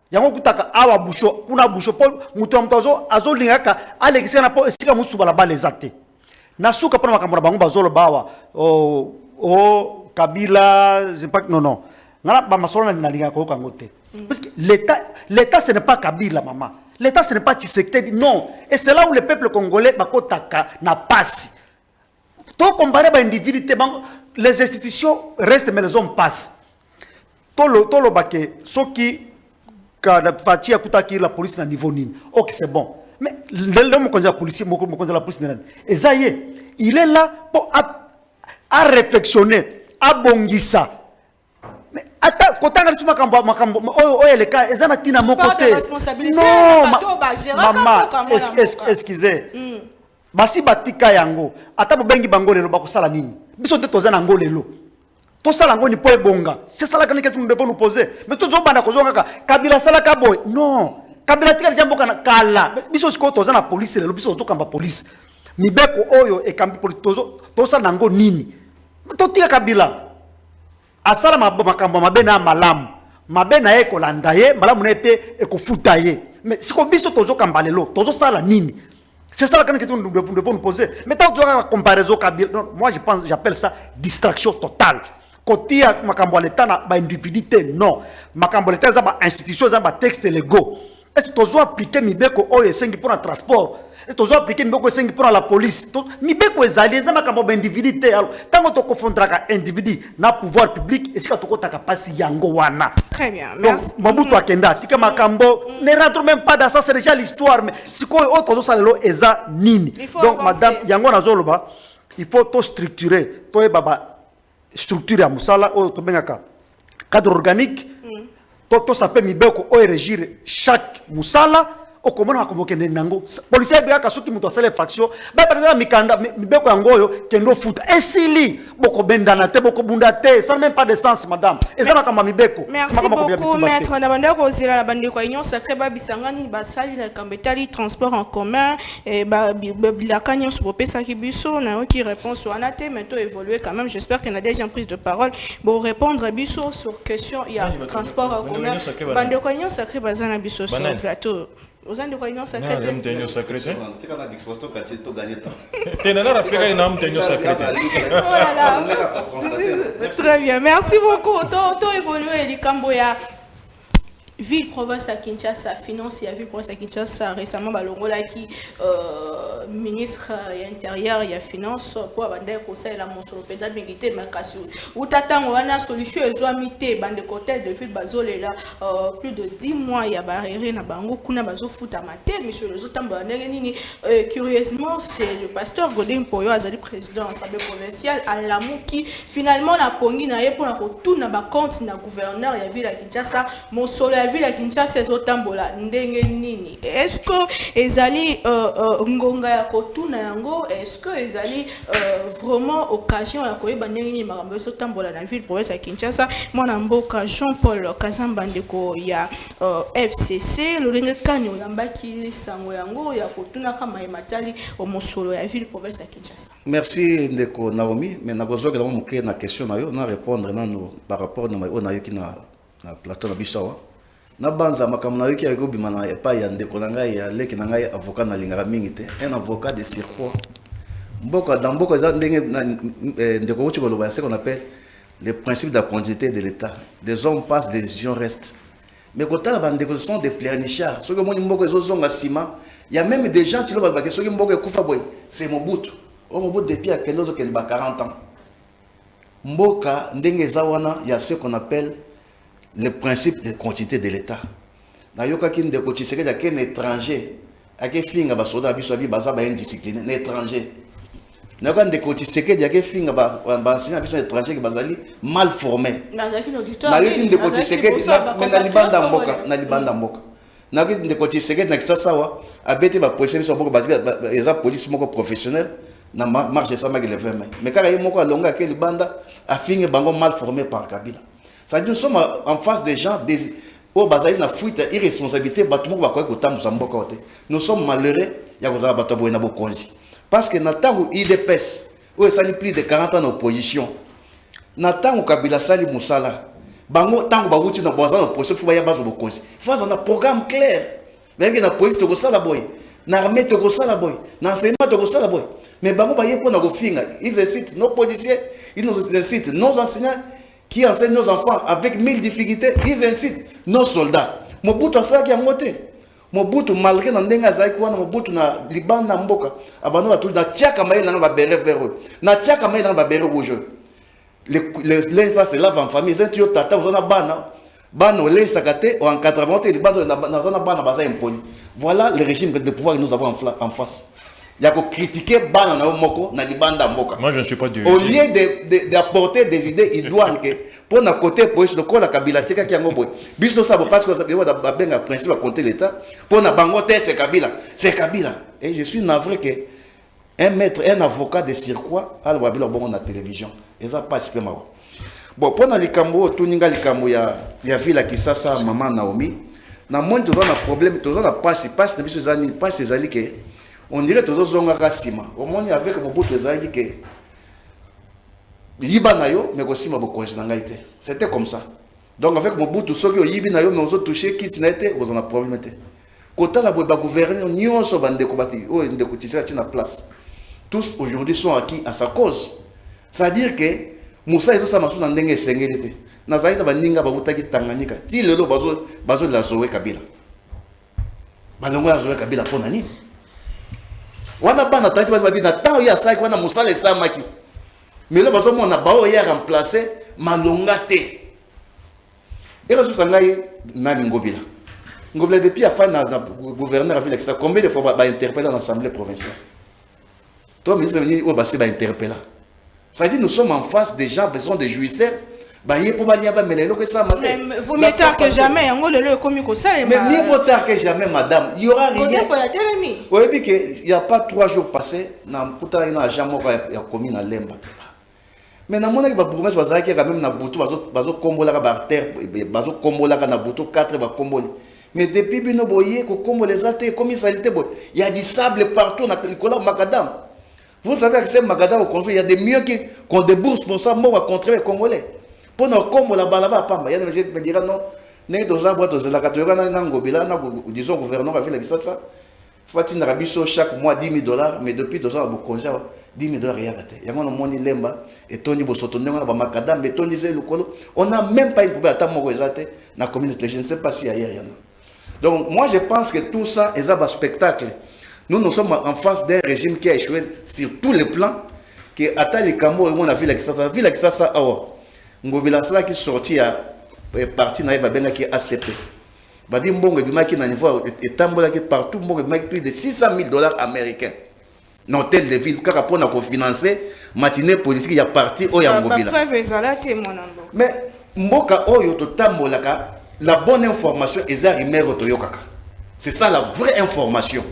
Yango kutaka awa busho kuna busho pol mutu mtazo azolingaka alekisa na po esika musu balabala ezate. Nasuka pona makambo na bango bazolo bawa o Kabila impact non ngala ba masolo na linga ko kango te parce que l'état ce n'est pas Kabila maman, l'état ce n'est pas Tshisekedi non, et c'est là où le peuple congolais bakotaka na passe to comparer ba individualité les institutions restent mais les hommes passent tolo bake soki ka na fatia kutaki la police na niveau nini OK c'est bon. Mais l'homme qu'on a policier, la police, il est là pour à réflexionner, à bongissa. Mais ata kotanga lisuma makambo oyo le cas ezana tina moko Pas de te responsabilité, non bato bagera maman kaka mwana mboka. excusez basi batika yango ata bobengi bango lelo bakosala nini biso te toza na ngo lelo tosala ngo ni po ebonga c'est ça la question que nous devons nous poser mais tozo banda kozonga kaka kabila sala ka boy non kabila tika jambo kana kala biso siko toza na police lelo biso tokamba police mibeko oyo ekambi police tosala na ngo nini totika kabila asala makambo mabe na malamu mabe na ye kolanda ye malamu na ye pe ekofuta ye mais siko biso tozokamba lelo tozosala nini. C'est ça la question que nous devons nous poser. Mais tant que tu as la comparaison, moi j'appelle ça distraction totale. Quand il y a l'État, il individualité, non. L'État, il y a institution, il y a texte légaux. Est-ce que tu dois appliquer Mibeko Oye 5 pour le transport? Est-ce que tu dois appliquer Mibeko 5 pour la police? Mibeko est allié, il y a individualité. Tant que tu confondras un individu dans le pouvoir public, est-ce que tu as capacité Yango Wana? Très bien, merci. Mabutu Akenda, Tika Makambo, ne rentre même pas dans ça, c'est déjà l'histoire. Mais si quoi autre chose, c'est Eza Nini. Donc, madame Yango Nazoloba, il faut tout structurer. Toi, baba, structurer à Moussala, cadre organique. Tout ça peut Mibeko ou régir chaque Moussala. Au comment on a convoqué Nenango. Policier bien qu'à ceux qui m'ont fait les fractions. Ben par exemple Mikanda, Mibeko Angoyo, Kendo foot. Et si beaucoup bendanate, beaucoup bundate, ça n'a même pas de sens, madame. Et ça m'a comme Mibeko. Merci beaucoup, maître. Nabanda Rosela, la bande Koignon, sacré Babisangani, Basali, la Kambetali, transport en commun, et la Canyon Soupopé, Sakibusso, n'a qui répond sur Anate, mais tout évolué quand même. J'espère qu'il y a déjà une prise de parole pour répondre à Bisso sur question. Il y a transport en commun. Bande Koignon, sacré Bazana Bisso sur le plateau. Aux ans de réunion secrète. Non, réunion secrète. C'est quand on a dit que c'est tout gagné temps. Tu n'as pas fait une réunion secrète. Oh là là. Très bien, merci beaucoup. Tout évolué, les Camboya. Ville province à Kinshasa, finance et ville province à Kinshasa récemment balongola qui ministre intérieur et finance pour avancer conseil la monsolo pédale militaire makasu ou t'attends on a solution et zoamité bande côté de ville bazole là plus de 10 mois ya barré na bango kuna bazo futa maté monsieur le zotambo nini curieusement c'est le pasteur Godin Poyo azali président de l'Assemblée provinciale à Lamu qui finalement na pongi na ye pour na retourner na compte na gouverneur ya ville à Kinshasa monsolo la ville à Kinshasa ezotambola ndenge nini. Est-ce que ezali ngonga ya kotuna yango? Est-ce que ezali vraiment occasion ya koyeba ndenge nini makambo ezotambola na ville province à Kinshasa? Mwana mboka Jean-Paul Kazamba ndeko ya FCC lolenge kani oyambaki sango yango ya kotuna kama ematali omosolo ya ville province à Kinshasa. Merci ndeko Naomi, mais nakozoka na moke na question na yo na répondre nanu par rapport na yo na yo ki na plateau na bisawa. Na banza makambo na yoki ayoko bimana epa ya ndeko na ngai ya leki na ngai avocat na lingaka mingi te un avocat de surcroît mboka dans mboka za ndenge ndeko wuti koloba ce qu'on appelle les principes de la continuité de l'État. Des hommes passent, des décisions restent. Mais quand on a des sont des pleurnichards, ceux qui ont une mboka zozonga sima, il y a même des gens qui l'ont dit ceux qui mboka kufa boy, c'est Mobutu. Mobutu depuis à quel autre qu'il a 40 ans. Mboka ndenge zawana, il y a ce qu'on appelle le principe de continuité de l'État. Nayoka kin de coach c'est qu'un étranger a que finga ba soda biso bi baza ba indiscipliné un étranger. Nayoka de coach c'est que finga ba enseignant biso étranger qui bazali mal formé. Nazaki auditeur. Nayoki de coach c'est que na libanda mboka na libanda mboka. Nayoki de coach c'est que na kisasa wa abete ba police biso mboka bazali eza police moko professionnel na marche ça magile vraiment. Mais quand il moko longa ke libanda a finga bango mal formé par Kabila. Ça dit nous sommes en face des gens des au bazali na fuite irresponsabilité batumo ba kwa kotamu samboka wote. Nous sommes malheureux ya kozala batobo na bokonzi parce que na tango IDPS où ça plus de 40 ans d'opposition na tango Kabila sali musala bango tango ba wuti na bazana opposition fu ba ya bazo bokonzi faut un programme clair même na police to kosala boy na armée to kosala boy na enseignement to kosala boy mais bango ba yepo na kofinga ils incitent nos policiers ils nous incitent nos enseignants qui enseignent nos enfants avec 1000 difficultés, ils incitent nos soldats. Mobutu asaki ya moté. Mobutu malgré na ndenga zaiki wana Mobutu na libanda mboka. Abano ba tout na tiaka maïla na ba beret vert. Na tiaka maïla na ba beret rouge. Les ça c'est lave en famille. Les tio tata ozana bana. Bana les sakate ou encadrement libanda na zana bana baza imponi. Voilà le régime de pouvoir que nous avons en face. Il y a que critiquer bana na moko na libanda mboka. Moi, je ne suis pas du Au lieu d'apporter des idées idoines que pour na côté pour le col la Kabila tika ki yango boy. Biso ça parce que ba benga principe à compter l'état pour na bango te c'est Kabila. C'est Kabila. Et je suis navré que un maître, un avocat de circuit al wabila bongo na télévision. Et ça passe pas mal. Bon pour na likambo tuninga likambo ya villa Kisasa maman Naomi. Na monde to na problème to na passe na biso zani passe ezali que on dirait que tous les gens au monde avec Mobutu ezali que liba na yo mais aussi ma beaucoup c'était comme ça. Donc avec Mobutu soki yibi na yo mais ozo toucher kit na été vous en a problème té kota la ba gouverner nyonso bande ko bati o ndeko tisa tina place tous aujourd'hui sont acquis à sa cause. C'est-à-dire que Moussa ezo sa masu na ndenge esengeli té na zaita baninga babutaki Tanganyika ti lelo bazo la Zoé Kabila balongo la Zoé Kabila pona nini wana bana tati babi na temps ya sai wana musala esamaki mais là bazo mona bao ya remplacer malonga te et raison sangai na ngobila depuis a fa na gouverneur a ville ça combien de fois ba interpeller dans l'assemblée provinciale toi ministre venu ou ba se ba interpeller ça dit nous sommes en face des gens besoin de jouisseurs ba yé pour ba nia ba melelo que ça matin vous mieux tard que jamais yango lelo komi ko ça mais mieux vaut tard que jamais madame il y aura rien oui puis que il y a pas 3 jours passés na kuta ina jambo ya komi na lemba mais na mona ki ba promesse bazaki quand même na butu bazo kombola ka ba terre bazo kombola ka na butu 4 ba komboli mais depuis bino boye ko kombola zate comme salité boy il y a du sable partout na Nicolas Macadam. Vous savez que c'est Macadam au construit il y a des mieux qu'on débourse pour ça moi contre les Congolais. Pour nous comme la balaba pamba ya me dira non né dans un boîte de la catégorie na ngobila na disons gouverneur a fait ça faut na rabiso chaque mois $10,000 mais depuis 2 ans à Bokonja $10,000 ya gate ya ngona moni lemba et toni bosoto ndenge na ba makadam mais toni ze lukolo on n'a même pas une poubelle à moko ezate na communauté je ne sais pas si ailleurs il y en a. Donc moi je pense que tout ça est un spectacle. Nous sommes en face d'un régime qui a échoué sur tous les plans que ata les Camo et on a vu la Kisasa awa ngobila sala qui sorti à parti na ba benga qui ACP babi mbongo bimaki na niveau etambola qui partout mbongo bimaki plus de $600,000 américains dans tel de ville kaka pona ko financer matinée politique ya parti o ya ngobila preuve ezalate monambo mais mboka oyo to tambolaka la bonne information eza rimero to yokaka c'est ça la vraie information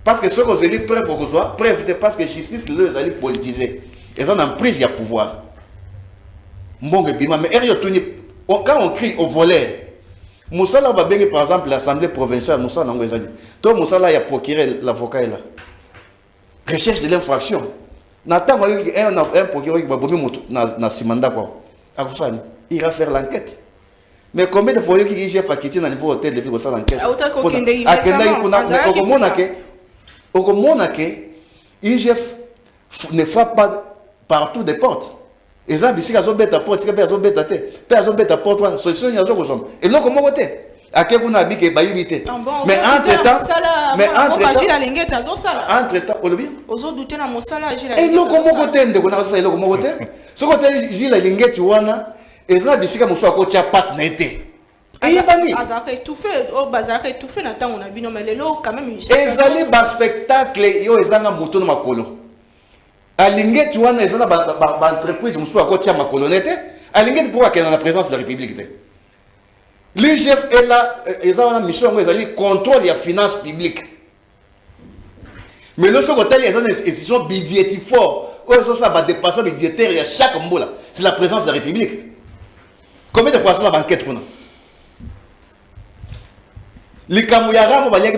parce que ceux qui ont dit preuve que soit preuve parce que justice les allait politiser ils ont en prise ya pouvoir mbongo bima mais quand on crie au volet Moussala va bien par exemple l'assemblée provinciale Moussala nango ezali to Moussala ya procurer l'avocat là recherche de l'infraction n'attend un procureur qui va bomber moto na simanda quoi akusani il va faire l'enquête mais combien de fois il y a chef qui na niveau hôtel de vie ça l'enquête au IGF ne frappe pas partout des portes. Et ça, si ils ont bête à porte, ils ont bête à tête, ils ont bête à porte, solution ils ont besoin. Et là comment côté? À quel point habite que baïbité. Mais entre-temps, entre-temps, on le dit. Aux douter na mosala et là comment côté de on a ça et là comment côté? Ce côté j'ai la lingette wana et ça bisika moso à côté à pat na été. Et bani. Azaka étouffé, au bazaka étouffé na temps on a bino mais lelo quand même. Ezali ba spectacle yo ezanga moto na makolo. Alingeti wana ezana ba entreprise moso à côté à makolo nete. Alingeti pour qu'il y ait la présence de la République. L'IGF est là, ils ont une mission de contrôle des finances publiques. Mais le second côté, ils ont une décision budgétaire forte. Ils ont des dépassement budgétaire à chaque mboula. C'est la présence de la République. Combien de fois c'est la banquette pour nous? Les Camerounais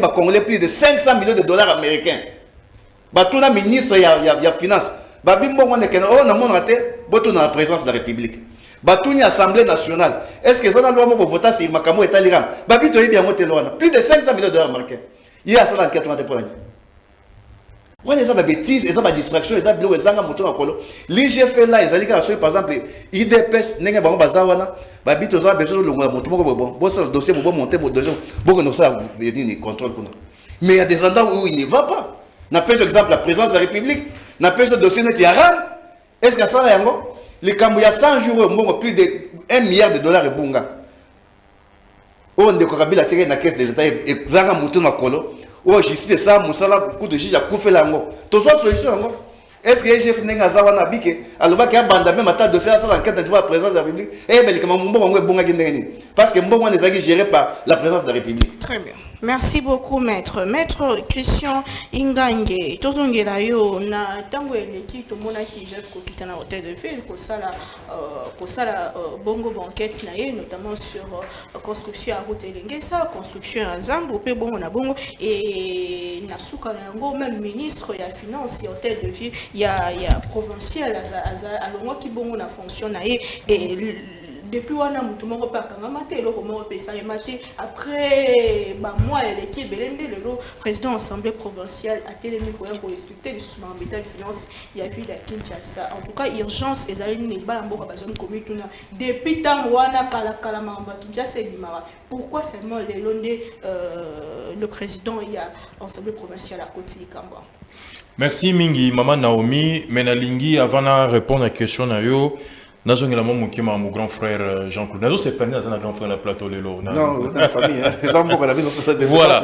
ont Congolais plus de $500 millions américains. Tout le ministre il y a finance. Babimbo on est que on a mon raté, dans la présence de la République. Batouni Assemblée nationale. Est-ce que ça n'a pas pour voter sur Makamo et Taliram? Babito est bien monté loin. Plus de $500 millions américains. Il y a ça dans 80 pour l'année. Ouais, les gens bêtises, les gens distraction, les gens bleu, les gens moto akolo. L'IGF là, ils allaient faire par exemple IDPS n'engue bango bazawana. Babito za besoin de longa moto moko bon. Bon ça dossier bon monter bon dossier. Bon que ça venir contrôle kuna. Mais il y a des endroits où il ne va pas. N'a pas exemple la présence de la République, n'a pas ce dossier net yaran. Est-ce que ça là yango? Les Cambouya 100 jours, plus de $1 milliard et bunga. On ne peut pas la tirer dans la caisse de l'État et Zanga Mouton à Kolo. oh justice ça musala coup de juge a coufé lango to so solution yango est-ce que chef nenga za wana bike aloba ka banda même ata dossier ça l'enquête de la présidence de la République et mais comment mbongo bonga kindeni parce que mbongo on est géré par la présidence de la République. Très bien. Merci beaucoup, maître. Maître Christian Ingange, tozongela yo na tango eleki to mona ki chef ko kitana hôtel de ville ko sala bongo banquette na ye notamment sur construction à route elengesa, construction à Zambo pe bongo na bongo et na suka na ngo même ministre ya finance ya hôtel de ville ya provincial alongwa ki bongo na fonction na ye et depuis on a mutu moko pakanga maté eloko moko pesa maté après mois l'équipe belende le président assemblée provinciale a télé pour expliquer les sous de finance il y a vu la Kinshasa en tout cas urgence ezali ni ba mboka bazone commune tuna depuis tant wana kala mamba Kinshasa bimara pourquoi seulement les londe le président il y a assemblée provinciale à côté Kamba. Merci Mingi maman Naomi menalingi avant de répondre à la question na yo. Nous avons mon grand frère Jean-Claude. Nous avons permis dans un grand frère la plateau Lelo. Non, dans la famille. Voilà.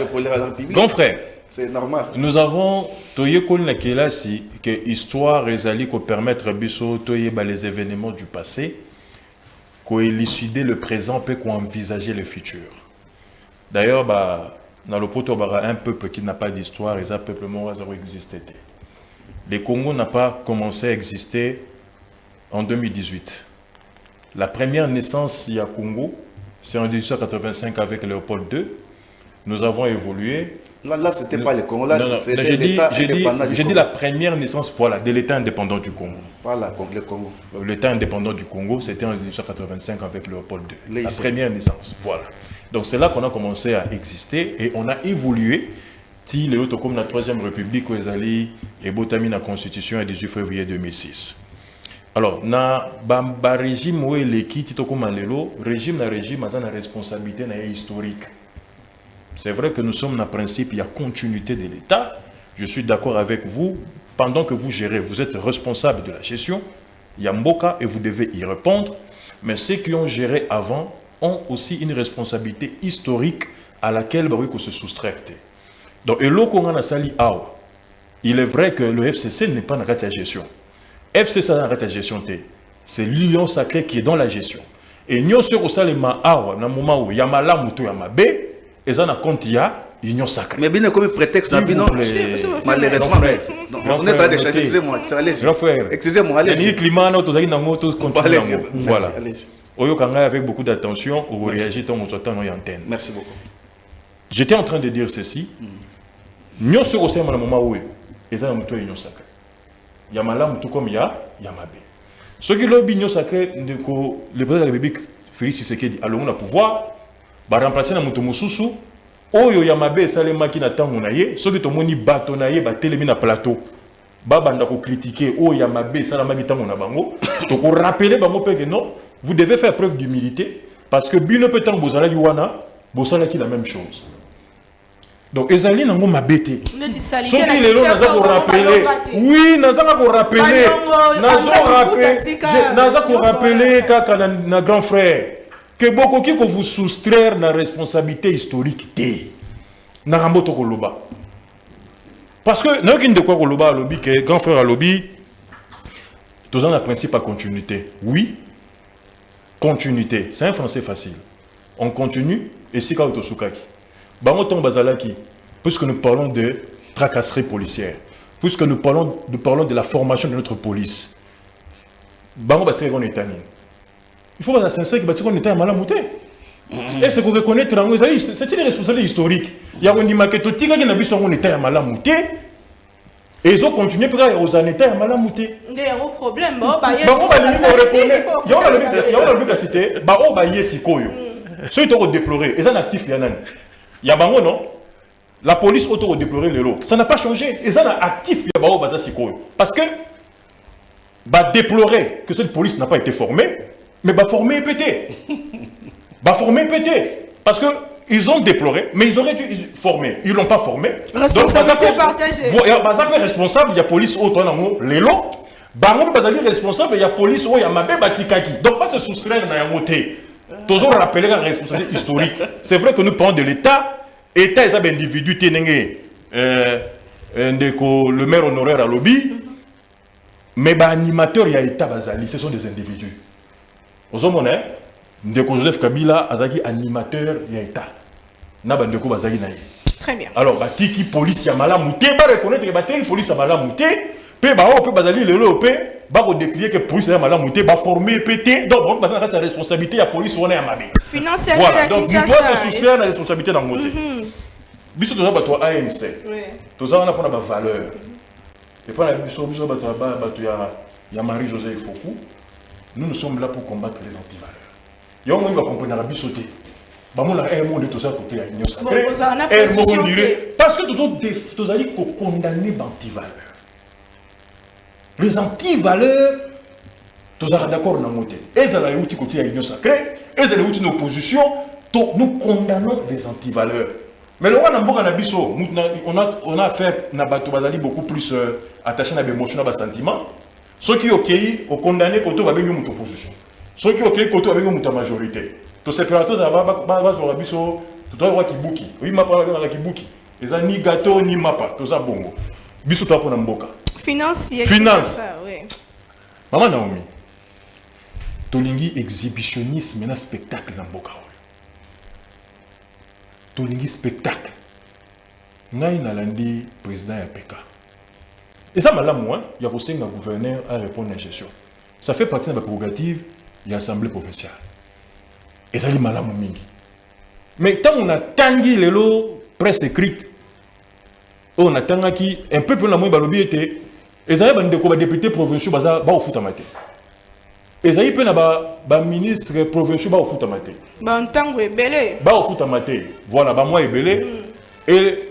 Grand frère. C'est normal. Nous avons que histoire ezali ko permettre biso toyeba les événements du passé, ko élucider le présent et ko envisager le futur. D'ailleurs dans le poto un peuple qui n'a pas d'histoire et ça peuple mort a existé. Le Congo n'a pas commencé à exister en 2018. La première naissance il y a Congo, c'est en 1885 avec Léopold II. Nous avons évolué. Là c'était pas le Congo. Là, j'ai dit la première naissance voilà, de l'État indépendant du Congo. Voilà, le Congo. L'État indépendant du Congo, c'était en 1885 avec Léopold II. La première naissance, voilà. Donc c'est là qu'on a commencé à exister et on a évolué. Si les autres comme la Troisième République, où ils allaient et botami la Constitution le 18 février 2006. Alors, na bamba régime où il est qui tito comme régime a une responsabilité historique. C'est vrai que nous sommes dans le principe, il y a continuité de l'État. Je suis d'accord avec vous. Pendant que vous gérez, vous êtes responsable de la gestion. Il y a Mboka et vous devez y répondre. Mais ceux qui ont géré avant ont aussi une responsabilité historique à laquelle il faut se soustraire. Donc, il est vrai que le FCC n'est pas dans la gestion. FCC dans la gestion, c'est l'union sacrée qui est dans la gestion. Et nous sommes au Salema Awa, dans le moment où il y a Malamuto, il y a Mabé, et ça n'a compte, il y a l'union sacrée. Mais bien comme prétexte, malheureusement, on est en train de changer, excusez-moi, excusez-moi, allez-y. Il climat, voilà. Avec beaucoup d'attention, on réagit en antenne. Merci beaucoup. J'étais en train de dire ceci. Nous sommes au moment où il y a l'union sacrée. Il y a Malam tout comme il y a Mabé. Ce qui est l'opinion sacrée, le président de la République, Félix Tshisekedi, a le pouvoir, va remplacer na mutu mususu, oyo ya Mabé salema ki na tango na ye, ce qui tomoni bato na ye ba telemi na plateau. Ba banda ko critiquer oyo ya Mabé salama ki tango na bango, to ko rappeler bango pe que non, vous devez faire preuve d'humilité parce que bino peut tango bozala ki wana, bozala ki la même chose. Donc, ezali nango mabete. Soki lelo naza ko rappeler. Oui, naza ko rappeler. Naza ko rappeler kaka na grand frère que beaucoup qui vous soustraire na responsabilité historique té. Na ramboto ko loba. Parce que na kin de quoi ko loba lobby que grand frère a lobby. Tous en a principe à continuité. Oui. Continuité, c'est un français facile. On continue et si ka otosukaki. Puisque nous parlons de tracasserie policière, puisque nous parlons de la formation de notre police, il faut que sincère que on était à Malamouté. Et c'est qu'on reconnaît c'est une responsabilité historique. Il y a un maquette qui on était à Malamouté. Et ils ont continué aux années à Malamouté. Il y a un problème. Il y a un cité. Ceux qui ont déploré, ils sont actifs. Il y a bango non, la police auto-déplorer le lot. Ça n'a pas changé. Et ça n'a actif parce que déplorer que cette police n'a pas été formée, mais formée et pété. Formée et pété. Parce que ils ont déploré, mais ils auraient dû former. Ils ne l'ont pas formé. Responsabilité partagée. Il y a responsable, il y a police auto les lots. Bango responsable, il y a police il y a mabé batikaki. Donc pas se soustraire dans la montée. Toujours rappeler la responsabilité historique. C'est vrai que nous parlons de l'État. L'État est un individu le maire honoraire à lobby, mais les animateurs il y a État bazali, ce sont des individus. Aux hommes ndeko Joseph Kabila azaki animateur il y a État. Na bandeko bazali na ye. Très bien. Alors batiki police ya malamu te ba reconnaître que batiki police ya malamu te pe ba o pe bazali lelo pe ba ko décrier que police ya malamu te ba former PT donc on bazana la responsabilité ya police on est à mabe. Finance et voilà donc il doit se ça. soucier de la responsabilité dans côté. Biso toza bato ANC. Oui. Toza wana pona ba valeur. Et pas la biso bato ya Marie-Josée Fokou. Nous sommes là pour combattre les antivaleurs. Il y a un monde qui va comprendre la bisoté. Bah mon un monde de tout ça côté à l'union sacrée. Parce que tous allez condamner l'antivaleur. Les antivaleurs, tous allez d'accord dans le côté. Ils allez outil côté à l'union sacrée. Ils allez outil l'opposition. Nous condamnons les antivaleurs. Mais le roi on a affaire à beaucoup plus attaché à l'émotion, à l'émotion. Ceux qui ont condamné côté à l'opposition. Ceux qui ont créé côté avec une majorité. Tous ces prédateurs, tu dois avoir kibuki. Oui, ma parole dans la kibuki. Ils ont ni gâteau ni mapa. Tout ça bongo. Biso toi pour n'amboka. Financier. Finance. Oui. Maman Naomi. Tolingi exhibitionnisme na spectacle n'amboka. Tolingi spectacle. Ngai na landi président ya PK. Et ça malamu hein, il y a aussi un gouverneur à répondre à la gestion. Ça fait partie de la prérogative. Il y a l'Assemblée provinciale. Et ça dit malamu mingi. Mais tant on a tangi les lots presse écrite, on a tangi un peu plus la moins balobi était, et ça y a des députés provinciaux baza ba au foot amaté. Et ça y a ba ministre provinciaux ba au foot amaté. Ba ntango ebele. Ba au foot amaté. Voilà, ba moi ebele. Et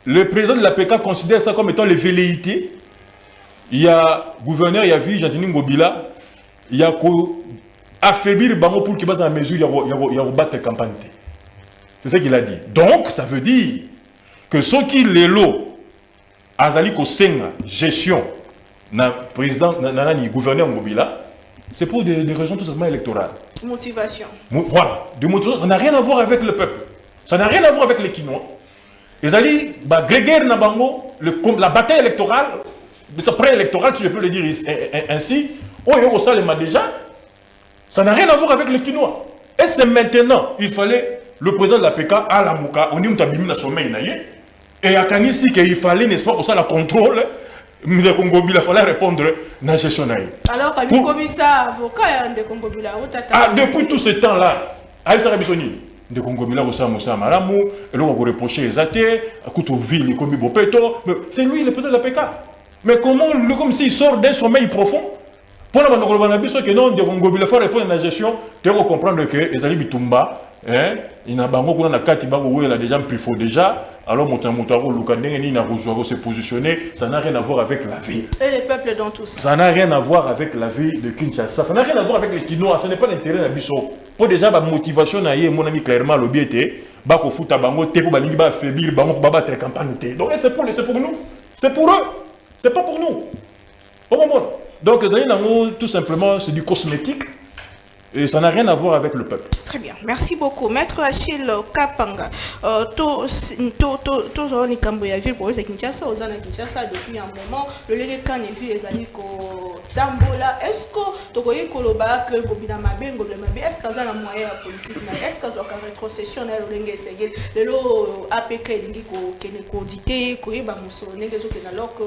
le président de la PK considère ça comme étant les velléités. Il y a gouverneur, il y a vie Jantini Ngobila. Il y a affaiblir le bango pour qu'il passe à la mesure il y a battre la campagne. C'est ce qu'il a dit. Donc, ça veut dire que ceux qui les lots, Azali Kosenga, gestion, président, gouverneur Ngobila, c'est pour des raisons tout simplement électorales. Motivation. Voilà. De motivation. Ça n'a rien à voir avec le peuple. Ça n'a rien à voir avec les Quinois. Les alliés, Gréguer Nabango, la bataille électorale, pré-électorale, si je peux le dire ainsi, déjà, ça n'a rien à voir avec les Quinois. Et c'est maintenant, il fallait le président de la PK à la Mouka, on dit que sommeil et à Kanisi qu'il fallait, n'est-ce pas, pour ça, la contrôle, il fallait répondre à la gestion. Alors, quand il commissaire avocat de Congo Bila, depuis tout ce temps-là, Aïssa Rabissoni, de Congo Bila, Moussa Maramou, et là, on va reprocher les athées, à Koutouville, les commis Bopeto, c'est lui le président de la PK. Mais comment, comme s'il sort d'un sommeil profond? Pour la que non, de Congo Bila, il faut répondre à la gestion, tu vas comprendre que les alliés Bitumba, il y a des gens plus faux déjà. Alors, se positionner, ça n'a rien à voir avec la vie. Et les peuples dans tout ça. Ça n'a rien à voir avec la vie de Kinshasa. Ça n'a rien à voir avec les Quinois. Ce n'est pas l'intérêt de la biso. Pour déjà, la motivation, mon ami clairement, le biété, bako futa bango, te pour balingi ba faiblir, bango pour battre la campagne. Donc, c'est pour nous. C'est pour eux. C'est pas pour nous. Au moment. Donc, tout simplement, c'est du cosmétique. Et ça n'a rien à voir avec le peuple. Très bien, merci beaucoup. Maître Achille Kapanga, Tozoni Kamboya ville pour les Kinshasa, aux années Kinshasa depuis un moment, le légué quand il vit les années Tambola, est-ce que tu connais Koloba que Bobina Mabé, est-ce qu'il y a un moyen politique, est-ce qu'il y a une rétrocession dans le légué, le lot APK, qui est audité, qui est alors que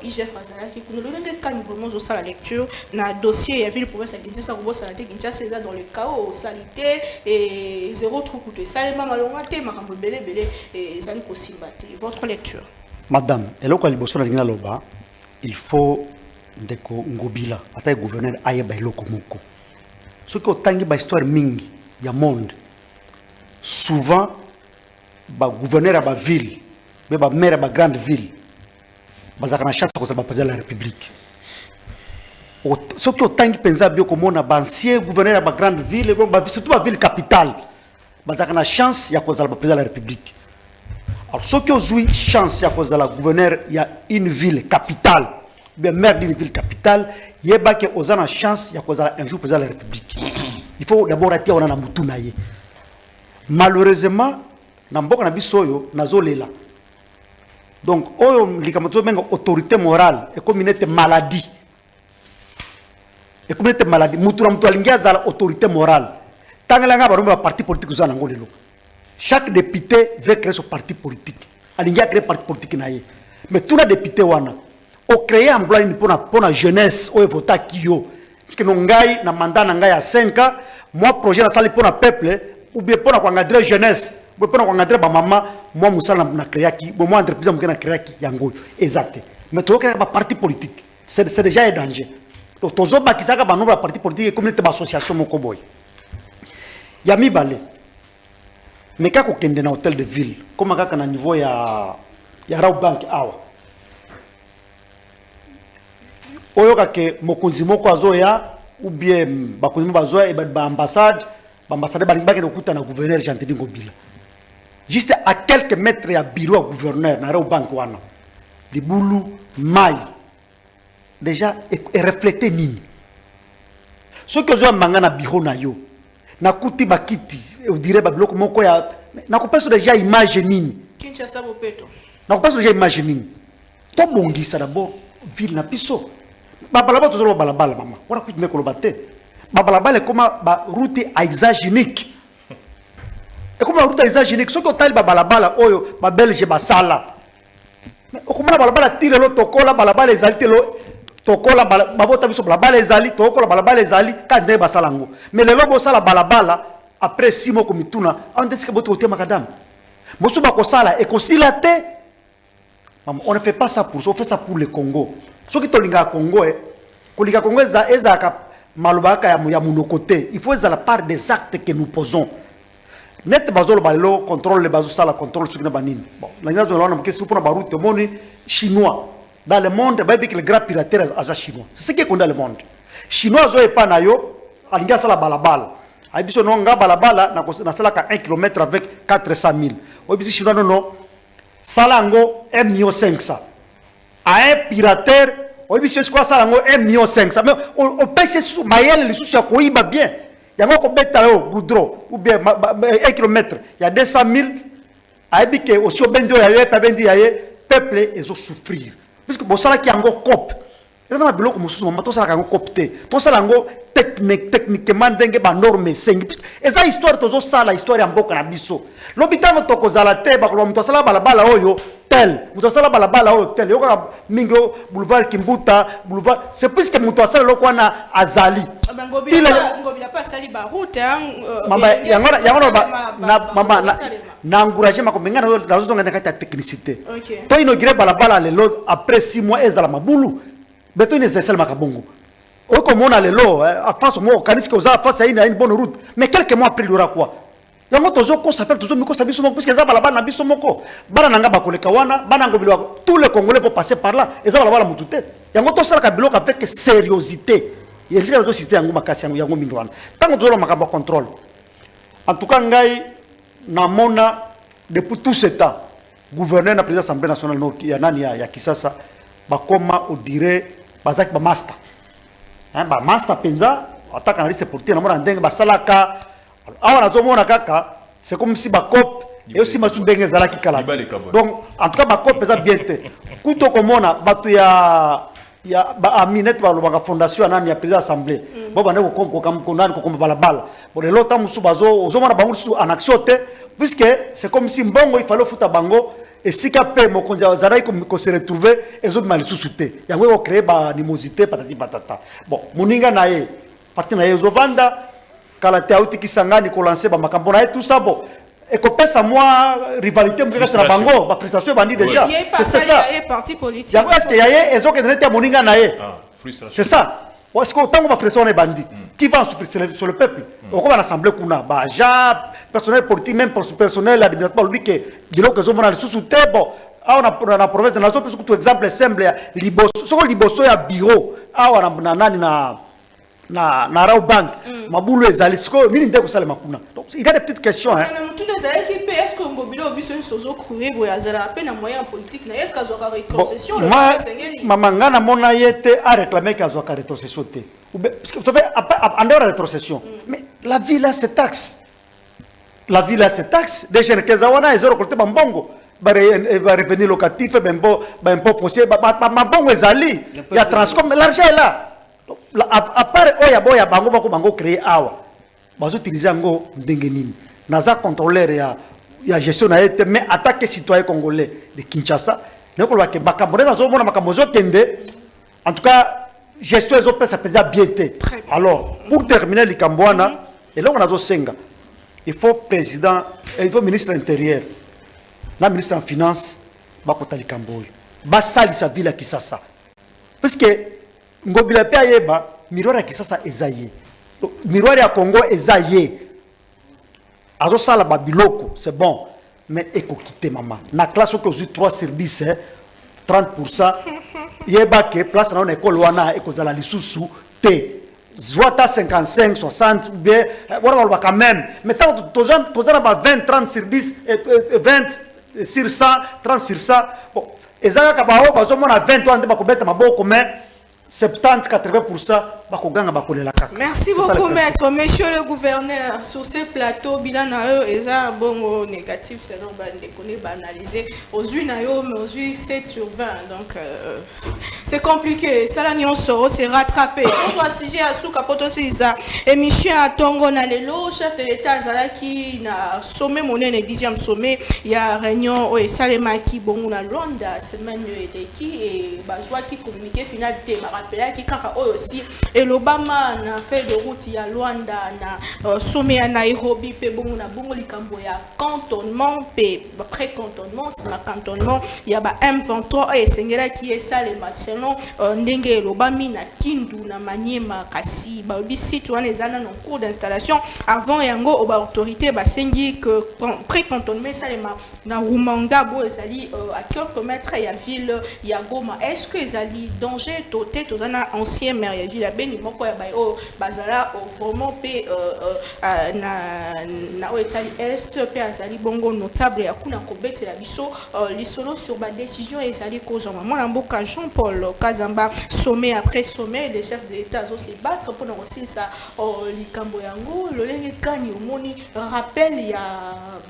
IGF Azalaki, le légué quand il vraiment au la lecture, dans le dossier, il y a ville pour les Kinshasa, c'est dans le chaos, salité et zéro trou coûté. Ça, les mamans l'ont raté, ma rambo belé belé et ça nous aussi batté. Votre lecture. Madame, et là, quand il faut que Ngobila, le gouverneur, aille à Lokomoko. Ce qui est une histoire mingi, il y a monde. Souvent, le gouverneur de la ville, le maire de la grande ville, il y a une chance pour la République. Ce qui est tant que bien comme on a ancien gouverneur de la grande ville, surtout la ville capitale, il y a une chance pour le président de la République. Alors, ce qui est une chance pour le gouverneur, il y a une ville capitale, bien maire d'une ville capitale, il y a une chance pour un jour président de la République. Il faut d'abord attirer on a malheureusement, dans beaucoup de bisoyo, nazolela. Donc, autorité morale, et comme une maladie. Et comme une maladie, autorité morale. Tant que l'on a parti politique, chaque député veut créer son parti politique. Il y a créé parti politique. Mais tous les députés, ont créé un emploi pour la jeunesse, ou voter qui yo. Parce que nous avons un mandat à 5 ans, moi, projet pour le peuple, ou bien pour la jeunesse. Pour maman, moi, je suis créé qui, moi, entreprise, je suis créé qui, exact. Mais tu as un parti politique, c'est déjà un danger. Donc, tu as un parti politique comme une association. Il y a mis balé. Mais quand tu es dans un hôtel de ville, comme à un niveau, il y a Raw Bank. Oyoka ke mokonzi moko azoya ou bien bakonzi moko azoya et ambassade balingi bakende okuta na gouverneur Jean-Denis Ngobila. Juste à quelques mètres ya bureau ya gouverneur na Raw Bank wana. Libulu mai. Déjà et refléter nini. Ce que zo manga na bureau na yo. Na kuti bakiti on dirait ba biloko moko ya na kopesa déjà image nini. Kinshasa bopeto. Na kopesa déjà image nini. To bongisa d'abord ville na biso. Babalaba toujours balabala maman. On a coutume ko baté. Babalaba est comme ba route à usage unique. Et comme la route à usage unique, ce que tali babalaba oyo ba belge ba sala. Mais comment balabala tire lo tokola balabala ezali lo tokola babota biso balabala ezali tokola balabala ezali kande ba salango. Mais le lobo sala balabala après 6 mois comme tuna, on dit que boto tema kadam. Mosu ba ko sala e ko silate. Maman, on ne fait pas ça pour ça, on fait ça pour le Congo. Ce qui est au Congo, le Congo est à côté. Il faut la part des actes que nous posons. Net bazolo balelo contrôle les bazos ça la contrôle sur les banines. Bon, la nation là on a question pour la route monde chinois. Dans le monde, bah que le grand piraterie à chinois. C'est ce qui est dans le monde. Chinois zo pas na yo, alinga sala balabala. Ai biso no nga balabala na sala ka 1 km avec 400 000. O biso chinois non. Salango 1,5 million. À un pirateur, on dit que c'est quoi ça, 1,5 million. Mais on pêche sous Mayel, les sous il va bien. Il y a un peu de goudron, ou bien 1 km. Il y a 200 000. À Ebike, aussi au Bendio, il y a peuple, ils ont souffrir. Parce que bon, ça qui est encore cop. Et ça m'a dit que monsieur, maman, tout ça encore copté. Tout ça encore techniquement dingue, ba norme 5. Et ça histoire, tout ça la histoire en boka na biso. L'hôpital no toko za la te, ba ko mto sala balabala oyo tel. Mto sala balabala oyo tel. Yo ka mingo boulevard Kimbuta, boulevard. C'est puisque mto sala lokwa na azali. Ngobila pas sali ba route mama yangora na mama na encourager makomenga na zo ngana kata technicité. To inauguré balabala lelo après 6 mois ezala mabulu. Beto ne zesel makabongo. O comme on a le lot à face moi kanis que oza face à une bonne route. Mais quelques mois après il y aura quoi? Yango tozo ko s'appelle tozo miko sabiso moko parce que za balabala na biso moko. Bana nanga bakoleka wana, bana ngobilo tous les Congolais pour passer par là. Eza balabala mutute. Yango to sala ka biloko avec sérieuxité. Il y a des systèmes yango makasi yango mingwana. Tango tozo makamba contrôle. En tout cas ngai na mona depuis tout ce temps gouverneur na président assemblée nationale ya nani ya Kisasa bakoma on dirait bazaki ba master. Hein ba master penza ataka na liste portier na mona ndenge basalaka awa nazomona kaka c'est comme si ba cop et aussi masu ndenge zalaki kala. Donc en tout cas ba cop penza bien te. Kuto komona batu ya ba aminet ba lobanga fondation nani ya président assemblée. Bo bande ko nani ko balabala. Bon le lota musu bazo ozomona bango su en action te puisque c'est comme si mbongo il fallait futa bango. Et si capé mon conjoint Zaraï comme se retrouver et autres mal sous-souté. Il y a eu créé ba animosité patati patata. Bon, moninga nae parti nae zovanda kala te auti kisangani ko lancer ba makambo nae tout ça bon. Et ko pesa moi rivalité me reste la bango, ba frustration bandi déjà. C'est ça. Il y a parti politique. Ya est-ce que y a ezo que n'était moninga nae. C'est ça. Est-ce que autant va frustration les bandits qui va sur le peuple. On va l'assemblée kuna ba ja personnel politique même pour personnel administratif lui que dire que zomona sous bon on a la province de la zone parce que tout exemple simple liboso so liboso ya bureau on a nani na Raw Bank mabulu ezali siko nini ndeko sala makuna. Donc il y a des petites questions hein. Mais tout les équipes est-ce que Ngobilo obiso sozo crouer boya zala peine moyen politique na est-ce qu'azo rétrocession le Sengeli maman ngana mona yete a réclamer qu'azo rétrocession té. Parce que vous savez en dehors de la rétrocession mais la ville a ses taxes. La ville a ses taxes. Des jeunes qui ont zéro côté bambongo. revenu locatif, impôt foncier, bon ezali, il y a Transcom, l'argent est là. À part oya bango créer awa, bazo utiliser ango ndengenini. Naza contrôleur ya gestion na été, mais attaquer citoyen congolais de Kinshasa, ne ko ke bakabone nazo mona makamozo kende. En tout cas, gestion des opérations, ça peut bien été. Alors, pour terminer le Cambouana, et là on a dos senga. Il faut président, il faut ministre de l'Intérieur, la ministre en finance, bakota li Kamboy. Basali sa ville à Kisasa. Parce que ngobila pe ayeba miroir ya Kisasa ezaye. Miroir ya Congo ezaye. Azo sala babiloko, c'est bon. Mais eko quitter maman. Na classe que aux 3 sur 10 30%. Yeba ke place na école wana ekozala lisusu te. Zwata 55, 60, ou bien, voilà, quand même. Mais tant que tu as 20, 30 sur 10, 20 sur 100, 30 sur 100, bon, et ça, quand on a 20 ans, on a 70, 80%, merci beaucoup, maître. Monsieur le gouverneur, sur ce plateau, bilan et ça, bon, négatif, c'est non, banalisé. Aux yeux, mais aux yeux, 7 sur 20. Donc, c'est compliqué. Ça, la nuance, c'est rattrapé. On soit sujet à sous capote aussi, ça. Émission à Tongo, Nalelo, chef de l'État, Zala, qui n'a sommet, mon 10e sommet. Il y a réunion, et Salema, qui, bon, on a Rwanda, semaine, qui, et Bazoua, qui communiquait finalité, rappelé qui kaka aussi et l'Obama na fait de route ya Luanda na sommet à Nairobi pe bongo na bongo likambo ya cantonnement pe après cantonnement c'est ma cantonnement il y a ba M23 et sengela qui est ça les selon ndenge l'Obami na Kindu na Maniema kasi ba bisi tu wana ezana en cours d'installation avant yango oba autorité ba sengi que pré cantonnement ça les na Rumanga bo ezali à quelques mètres ya ville ya Goma est-ce que ezali danger toté tozana ancien maire ya ville ya Beni moko ya bayo bazala vraiment pe na Oetali Est pe azali bongo notable ya kuna kobetela biso lisolo sur ba décision ezali kozoma mwana mboka Jean-Paul Kazamba sommet après sommet les chefs de l'État zo se battre pour aussi ça likambo yango lolenge kani omoni rappel ya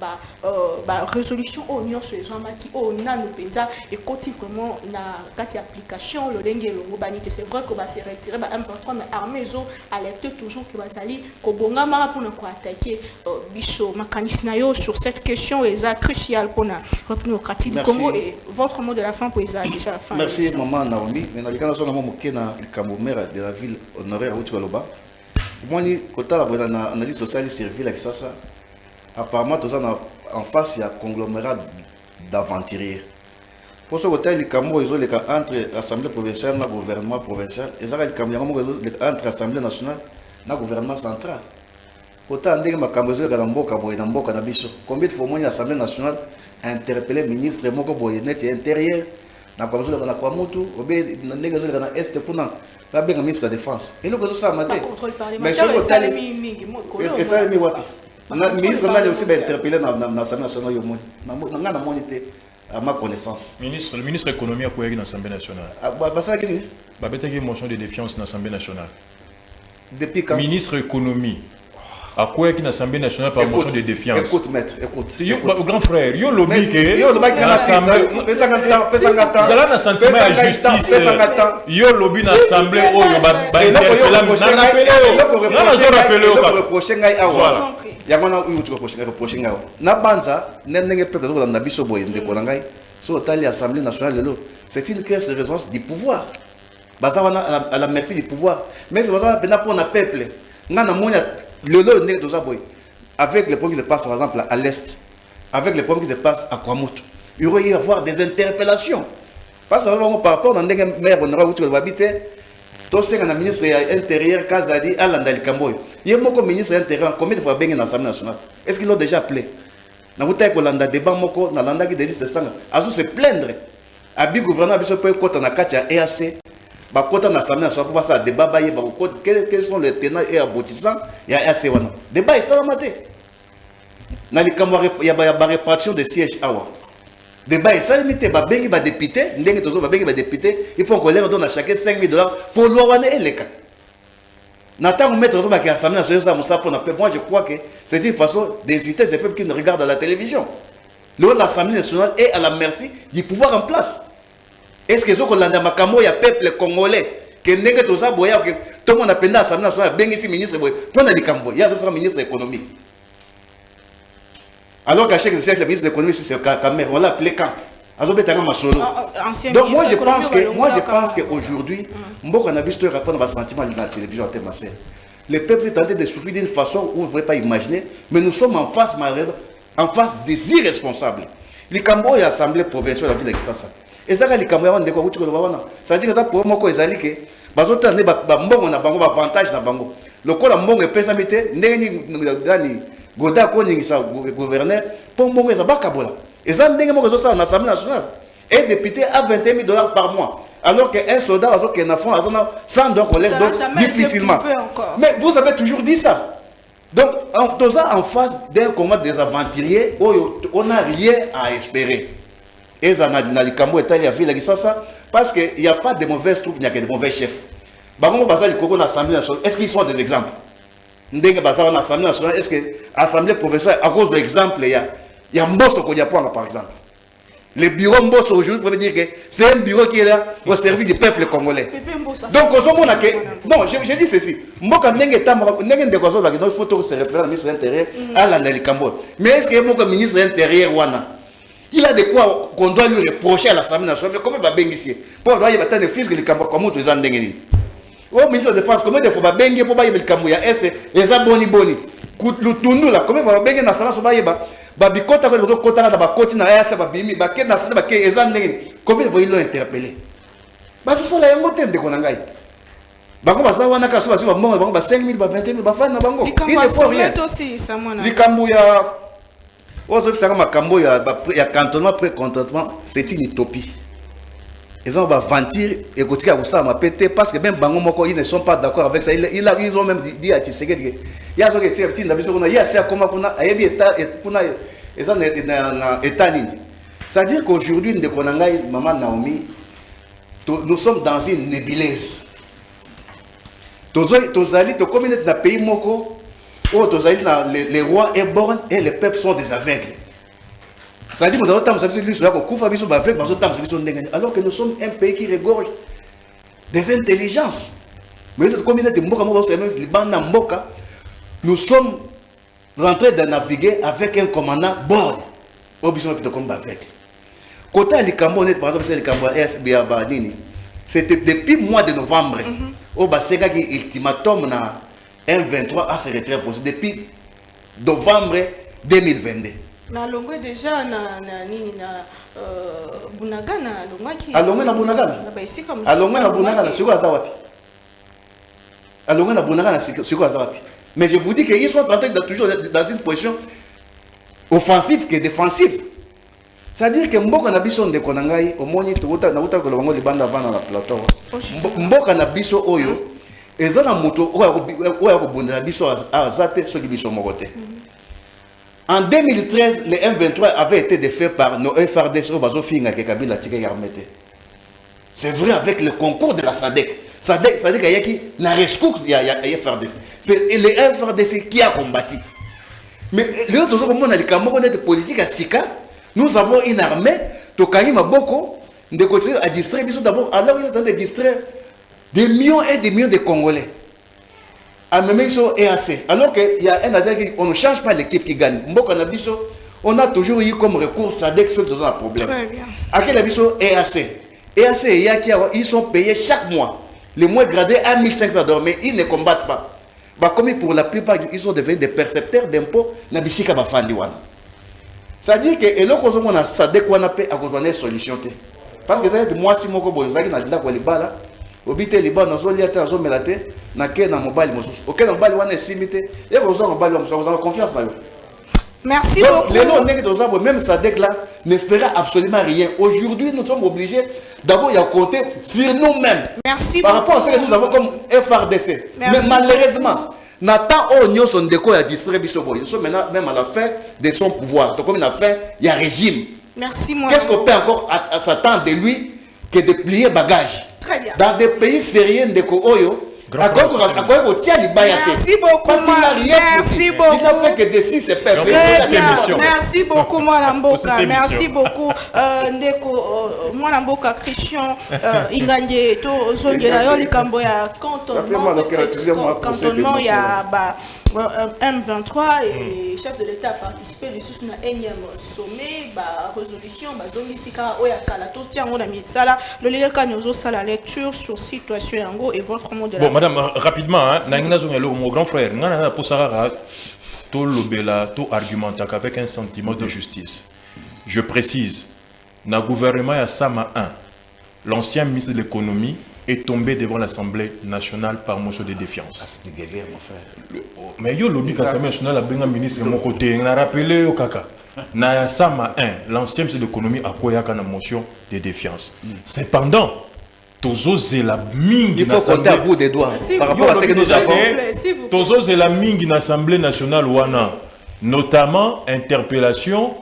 ba résolution au union sur les maki au nanu penza et koti vraiment na kati application lolenge longo banite c'est vrai que va se retirer ba M23 mais armée zo alerte toujours que bazali ko bonga mara pour ne pas attaquer biso makanisi na yo sur cette question est cruciale pour la République démocratique du Congo et votre mot de la fin pour déjà la fin. Merci maman Naomi mais na likana songa mo kena kamomera de la ville honoraire Rutu Kaloba moi ni kota la bonne analyse sociale sur ville avec ça apparemment tous en face il y a conglomérat d'aventuriers. Pour ce côté, les Camerounais ils ont les entre l'Assemblée provinciale et le gouvernement provincial. Ils ont les Camerounais entre l'Assemblée nationale et le gouvernement central. Côté andé ma Camerounais ils ont mboka boy na mboka na biso. Combien de fois moi l'Assemblée nationale a interpellé ministre moko boy net intérieur na Camerounais na kwa mutu obe na ndenge zo na est pour na la ministre de la défense. Et nous ça maté. Mais ce côté et ça mi wapi. Na ministre na aussi ba interpellé na l'Assemblée nationale yo moni. Na monité à ma connaissance. Le ministre de l'économie a couru dans l'Assemblée nationale. Ça qui dit une motion de défiance dans l'Assemblée nationale. Depuis quand? Ministre de l'économie a couru dans l'Assemblée nationale par motion de défiance. Écoute, maître, écoute. Grand frère, yo lobby que yo lobby que l'Assemblée. Vous allez dans sentiment de justice. Yo lobby dans l'Assemblée où yo ba yamana uyu tukoposhinga ngao na banza nenge peuple zo na biso boye ndeko na ngai so tali assemblée nationale lelo c'est une caisse de résonance du pouvoir bazawana à la merci du pouvoir mais c'est bazawana pena pour na peuple ngana monya lelo ndenge doza boye avec les problèmes qui se passent par exemple à l'est avec les problèmes qui se passent à Kwamutu il y aurait y avoir des interpellations parce que par rapport à ndenge maire on aura outil de habiter. Tout ce que le ministre de l'Intérieur, Kazadi, Alanda Likamboy. Il y a beaucoup de ministres de l'Intérieur, combien de fois bien dans l'Assemblée nationale? Est-ce qu'ils l'ont déjà appelé? Dans le débat, débat, dans l'Anda qui dit c'est ça. Azou se plaindre. Abi gouvernement, Abi se peut côté dans Katia EAC. Bah côté dans l'Assemblée nationale, pour passer à débat, quels sont les tenants et aboutissants? Il y a EAC. Débat, il s'en a maté. Dans les Camerounais, il y a une répartition de sièges. Débat et ça limité ba bengi ba député ndenge tozo ba bengi ba député il faut qu'on leur donne à chacun $5,000 pour l'ouane et les cas n'attend mettre ba qui assemblée nationale ça pour moi je crois que c'est une façon d'inciter ces peuples qui nous regardent à la télévision l'Assemblée nationale est à la merci du pouvoir en place. Est-ce que ce qu'on a dans le peuple congolais que n'est tout ça, tout le monde a peine l'Assemblée nationale, bien ici ministre, pour le Cambo, il y a un ministre économique. Alors qu'à chaque siècle, le ministre de l'économie, c'est Kamer, on l'a appelé quand? Donc moi je pense qu'aujourd'hui, on a vu ce rapport sentiment de la télévision à Thémassé. Le peuple est en train de souffrir d'une façon où vous ne pouvez pas imaginer, mais nous sommes en face des irresponsables. Les Cambo et l'Assemblée provinciale de la ville de Kisasa. Et ça, les Cambo, on dit ça veut dire que ça pour moi, ils allaient que on a un avantage dans Bango. Le coup, la mongue est pessamité, n'est Goda Koning, gouverneur, pour moi, ils ont pas et ça, c'est en Assemblée nationale. Un député a 21 000 $ par mois. Alors qu'un soldat a 100 $, difficilement. Mais vous avez toujours dit ça. Donc, en face d'un combat des aventuriers, on n'a rien à espérer. Et ça n'a pas de ça, parce qu'il n'y a pas de mauvaises troupes, il n'y a que de mauvais chefs. Est-ce qu'ils sont des exemples? Est-ce que l'Assemblée provinciale, à cause de l'exemple, il y a Mbosso Kodiapouanga par exemple. Le bureau Mbosso aujourd'hui, vous dire que c'est un bureau qui est là au service du peuple congolais. Donc, non, je dis ceci. Mboka Nenge de Kwazo, il faut se référer au ministre de l'Intérieur à l'Andali Kambo. Mais est-ce que le ministre de l'Intérieur, il a de quoi qu'on doit lui reprocher à l'Assemblée nationale? Mais comment il va bénéficier? Pour avoir des fils que les Kambo, comment tu les as ndengeni? Au ministre de la Défense, comment il faut bénéficier pour avoir des Kambo? Est-ce que les abonnés boni? Le tournou là, comment il va bénéficier dans la salle? Babikota ko zo kota na bakoti na yasa babimi baké na sala baké ezandenge combien vous l'ont interpellé ba so sala yango tende ko ngai bango ba sawana ka so ba mongo bango ba 5 000 ba 20 000 ba fa na bango il ne faut rien likambo ya ozo fisaka makambo ya cantonnement pré-contratement c'est une utopie. Ils ont ventir et continuer à ça pété parce que même bango moko ils ne sont pas d'accord avec ça ils ont même dit à Tshisekedi il y a des petits ndabiso kuna ya sia comment kuna ayebi état et kuna eza na état nini. C'est-à-dire qu'aujourd'hui ndeko na ngai maman Naomi nous sommes dans une nébuleuse. Tozali to communauté na pays moko où tozali na les rois et bornes et les peuples sont des aveugles. C'est-à-dire que nous alors que nous sommes un pays qui regorge des intelligences. Mais notre communauté nous sommes rentrés de naviguer avec un commandant bord. Côté Alikambo, par exemple, c'était depuis le mois de novembre. Au Basega qui ultimatum na M23 à se retirer depuis novembre 2022. Na longwe déjà na Bunagana longwaki alongwe na Bunagana alongwe na Bunagana siko azawapi alongwe na Bunagana siko azawapi. Mais je vous dis qu'ils sont en train de toujours dans une position offensive que défensive. C'est-à-dire que mboka na biso ndeko na ngai omoni tuuta na uta ko longo libanda bana na plateau mboka na biso oyo ezana moto oya ko bundela biso azate soki biso mokote. En 2013, les M23 avaient été défaits par nos FRDC au Bazofinga que Kabila Tika Yarmete. C'est vrai avec le concours de la SADC. SADC qu'il y a qui n'a rescousse il y a FRDC. C'est les FRDC qui a combattu. Mais le autre moment on a les Camerounais de politique à Sika, nous avons une armée, Tokani Maboko, de continuer à distraire d'abord. Alors ils sont en train de distraire des millions et des millions de Congolais. À même EAC. Alors qu'il y a un adversaire qui on ne change pas l'équipe qui gagne. On a toujours eu comme recours SADC ceux qui ont un problème. Très bien. À quel abisso EAC. EAC et Yaki, ils sont payés chaque mois. Les mois gradés à 1500 $, mais ils ne combattent pas. Bah, comme pour la plupart, ils sont devenus des percepteurs d'impôts. Nabisika Bafandiwana. C'est-à-dire que et là, on a SADC, on a payé à cause de une solution. Parce que moi, si mon cobo, je suis là, obite liba na zo liata zo melate na ke na mobile mosusu oke na mobile wana simité et ko zo mobile mosusu vous avez confiance na yo. Merci beaucoup. Les non nèg dans même SADC là ne fera absolument rien. Aujourd'hui nous sommes obligés d'abord à compter sur nous-mêmes. Merci par beaucoup. rapport à ce que nous avons comme FRDC. Mais malheureusement Nathan Onyo son déco a distrait biso boy. Nous sommes maintenant même à la fin de son pouvoir. Donc comme il a fait il y a régime. Merci moi. Qu'est-ce qu'on peut encore s'attendre de lui que de plier bagage? Très bien. Dans des pays sérieux de Oyo, Merci beaucoup, merci beaucoup. Il n'a fait que des six, c'est pas Très bien, merci beaucoup, Mwanamboka. Merci beaucoup, Ndeko, Mwanamboka Christian, Inganje, to Zongela, yo likambo ya cantonnement, il y a M23 et chef de l'État a participé sous un énième sommet, résolution, Zongisika, Oyakala, tout tient on a mis ça là, le légal kanyozo ça la lecture sur situation yango et votre mot de la. Bon, madame, rapidement, hein, mon grand frère, pour Sarah, tout l'obéla, tout argumenta avec un sentiment de justice. Je précise, dans le gouvernement à Sama 1, l'ancien ministre de l'économie est tombé devant l'Assemblée nationale par motion de défiance. C'est guerre, mon frère. Mais yo lobby l'Assemblée nationale a bien un ministre de mon côté, on a rappelé au caca. Dans Sama 1, l'ancien ministre de l'économie a quoi une motion de défiance. Cependant, il faut compter à bout des doigts par rapport à ce que nous avons. Tozo la mingi dans l'Assemblée nationale wana, notamment interpellation,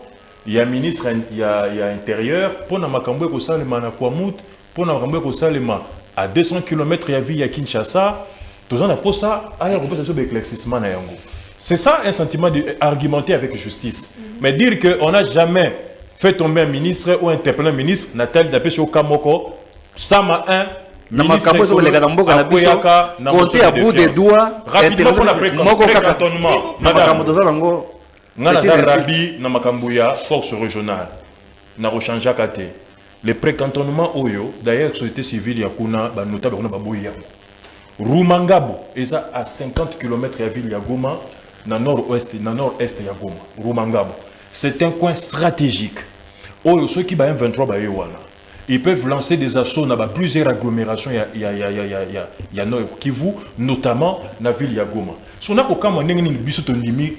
il y a ministre, il y a intérieur, pour na makambo ko salema na Kwamut, pour na makambo ko salema à 200 km il y a vie à Kinshasa, tozo na pour ça, aya repose sur éclaircissement na yango. C'est ça un sentiment d'argumenter avec justice. Mais dire que on n'a jamais fait tomber un ministre ou interpeller un ministre, Nathalie Dapé au Kamoko. Sama 1, ministre compter à bout des doigts, rapidement pour la pré-cantonnement. Madame, Rabi, Namakambuya, force régionale, Narochanja Kate. Les pré-cantonnements Oyo, d'ailleurs, société civile Yakuna, notable Baboya. Rumangabo, et ça à 50 km de la ville Yagoma, dans le nord-ouest, dans le nord-est Yagoma. Rumangabo. C'est un coin stratégique. Oyo, ceux qui ont 23 Bayewana. Ils peuvent lancer des assauts dans plusieurs agglomérations, il y a Nord Kivu, notamment dans la ville Yagoma. Si on a aucun moment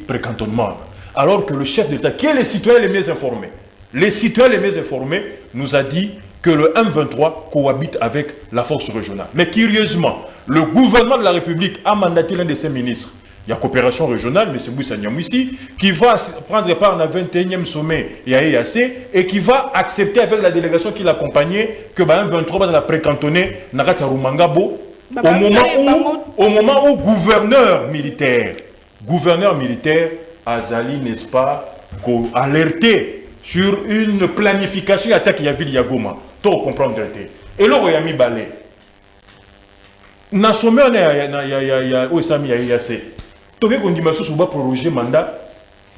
pré-cantonnement, alors que le chef d'État, qui est les citoyens les mieux informés, nous a dit que le M23 cohabite avec la force régionale. Mais curieusement, le gouvernement de la République a mandaté l'un de ses ministres. Il y a coopération régionale, M. Boussa Nyamouissi, qui va prendre part dans le 21e sommet IAEAC et qui va accepter avec la délégation qui l'accompagnait que M23 va dans la pré-cantonnée Nagata Rumangabo au moment où gouverneur militaire Azali, n'est-ce pas, alerté sur une planification attaque Yavili Yagoma. Tout comprendre. Et là, il y a mis balai. Dans le sommet, il y a IAEAC. Donc, on dit que va proroger mandat,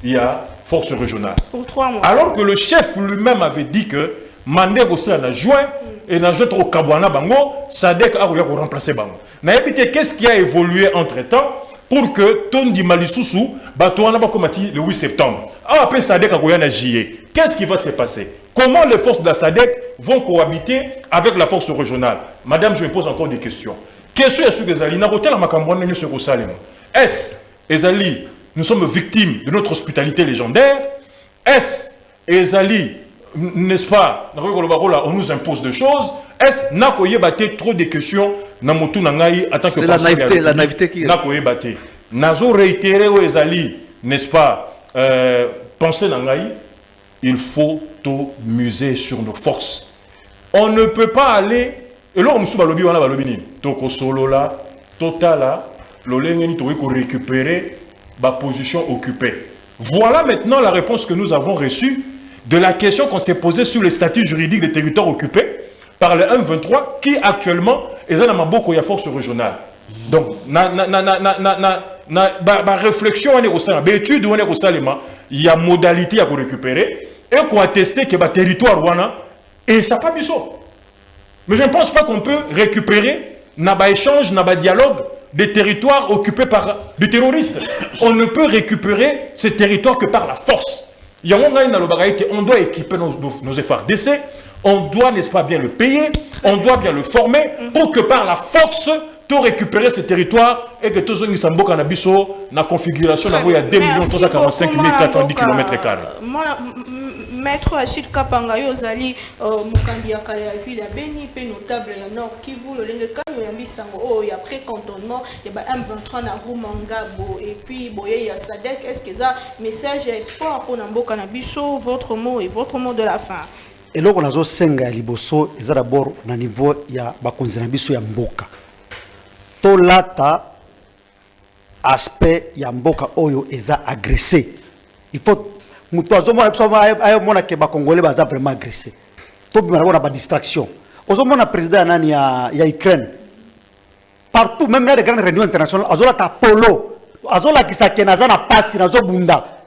il y a force régionale. Pour 3 mois. Alors que le chef lui-même avait dit que mandat aussi en a juin et dans le au Kabwana Bango, Sadek a remplacé Bango. Qu'est-ce qui a évolué entre-temps pour que Tondi Malisusu, Batouana Bakomati le 8 septembre. Après Sadek a juillet. Qu'est-ce qui va se passer? Comment les forces de la Sadek vont cohabiter avec la force régionale? Madame, je me pose encore des questions. Question est-ce que Zali n'a pas la Makambouane sur Rosalem? Est-ce Ezali, nous sommes victimes de notre hospitalité légendaire? Est-ce Ezali, n'est-ce pas, on nous impose des choses? Est-ce Nakoye Bate trop de questions Namotu Nangaï en tant que c'est la naïveté qui est. Nakoye Bate. Nazo réitéré au Ezali, n'est-ce pas, penser Nangaï, il faut tout muser sur nos forces. On ne peut pas aller, et là on me souba lobby, on a lobby, Toko Solo là, Totala. L'olengeni touri ko récupérer la position occupée. Voilà maintenant la réponse que nous avons reçue de la question qu'on s'est posée sur le statut juridique des territoires occupés par le M23 qui actuellement est dans Maboko ya force régionale. Donc la réflexion on est au sein, l'étude on est au salima, il y a modalité à récupérer et qu'on a testé que le territoire wana et ça pas biso. Mais je ne pense pas qu'on peut récupérer n'a échange, n'a dialogue des territoires occupés par des terroristes. On ne peut récupérer ces territoires que par la force. On doit équiper nos FARDC, on doit, n'est-ce pas, bien le payer, on doit bien le former pour que par la force, tout récupérer ces territoires et que tous les Sambo Kanabiso, la configuration, il y a 2 345 410 km². Maître Achille Kapanga Yozali, Mukambi Akaya ville à Beni, peu notable à Nord Kivu, le Lengekano Yambisango, il y a pré-cantonnement, il y a M23 na Rumangabo, et puis Boye, il y a Sadek. Est-ce que ça, message et espoir pour Nambo Kanabiso, votre mot et votre mot de la fin? Et là, on a zo senga liboso, et ça d'abord, au niveau, il y a Bakonzinabiso ya Mboka. tolata aspect ya mboka oyo eza agressé. Il faut muto azomona biso ayo mona ke ba congolais baza vraiment agressé. To bima na ba distraction. Ozomona président nani ya Ukraine. Partout même dans les grandes réunions internationales azola ta polo. Azola ki sa kenaza na pasi na zo bunda.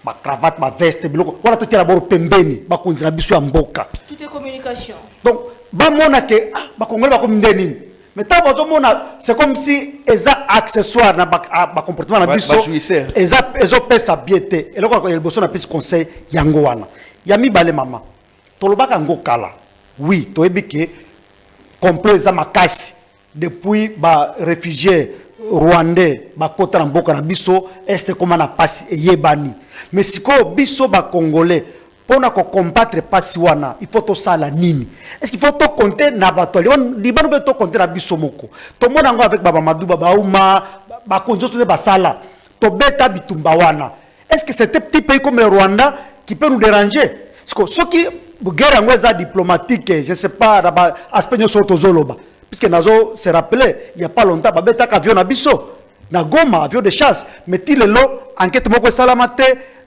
Ba cravate, ba veste, biloko. Wala to tira boro pembeni, ba konzina biso ya mboka. Tout est communication. Donc ba mona ke ba congolais ba ko ndeni. Mais c'est comme si ils ont accessoire na ba comportement na biso ils ont pesa biété et là quand il bosso na petit conseil yango wana yami bale mama tolobaka ngokala oui toyebi ke complot za makasi depuis ba réfugiés rwandais ba kota na mboka na biso est comme na pasi eyebani mais siko biso ba congolais pour combattre pasi wana il faut to sala nini est-ce qu'il faut to compter na batoli libano be to compter na bisomoko to mona ngo avec baba Madou baba Ouma ba konjo to ba sala to beta bitumba wana est-ce que c'est un petit pays comme le Rwanda qui peut nous déranger ce qui guerre ngweza diplomatique je sais pas ba aspect nyoso to zoloba puisque nazo se rappeler il y a pas longtemps ba beta avion na biso na Goma avion de chasse mais tilelo enquête moko salamate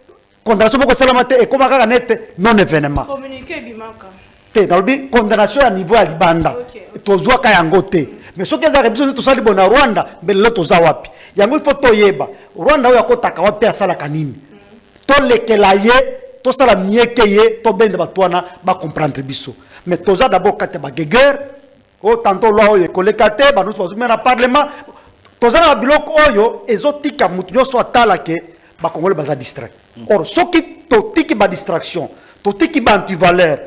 condamnation pour salamate et comment ka net non événement communiquer bimaka te dalbi condamnation à niveau à libanda tozwa ka yango te mais soki za rebiso to sali bona Rwanda mbele to za wapi yango il faut to yeba Rwanda oyo akotaka wapi asala kanini to lekela ye to sala mieke ye to bende batwana ba comprendre biso mais toza d'abord kate ba guerre o tantôt loi oyo kolekate ba nous na parlement toza na biloko oyo ezotika mutu nyoso atala ke ba congolais baza distrait. Or ce qui totiki ba distraction totiki ba antivaleur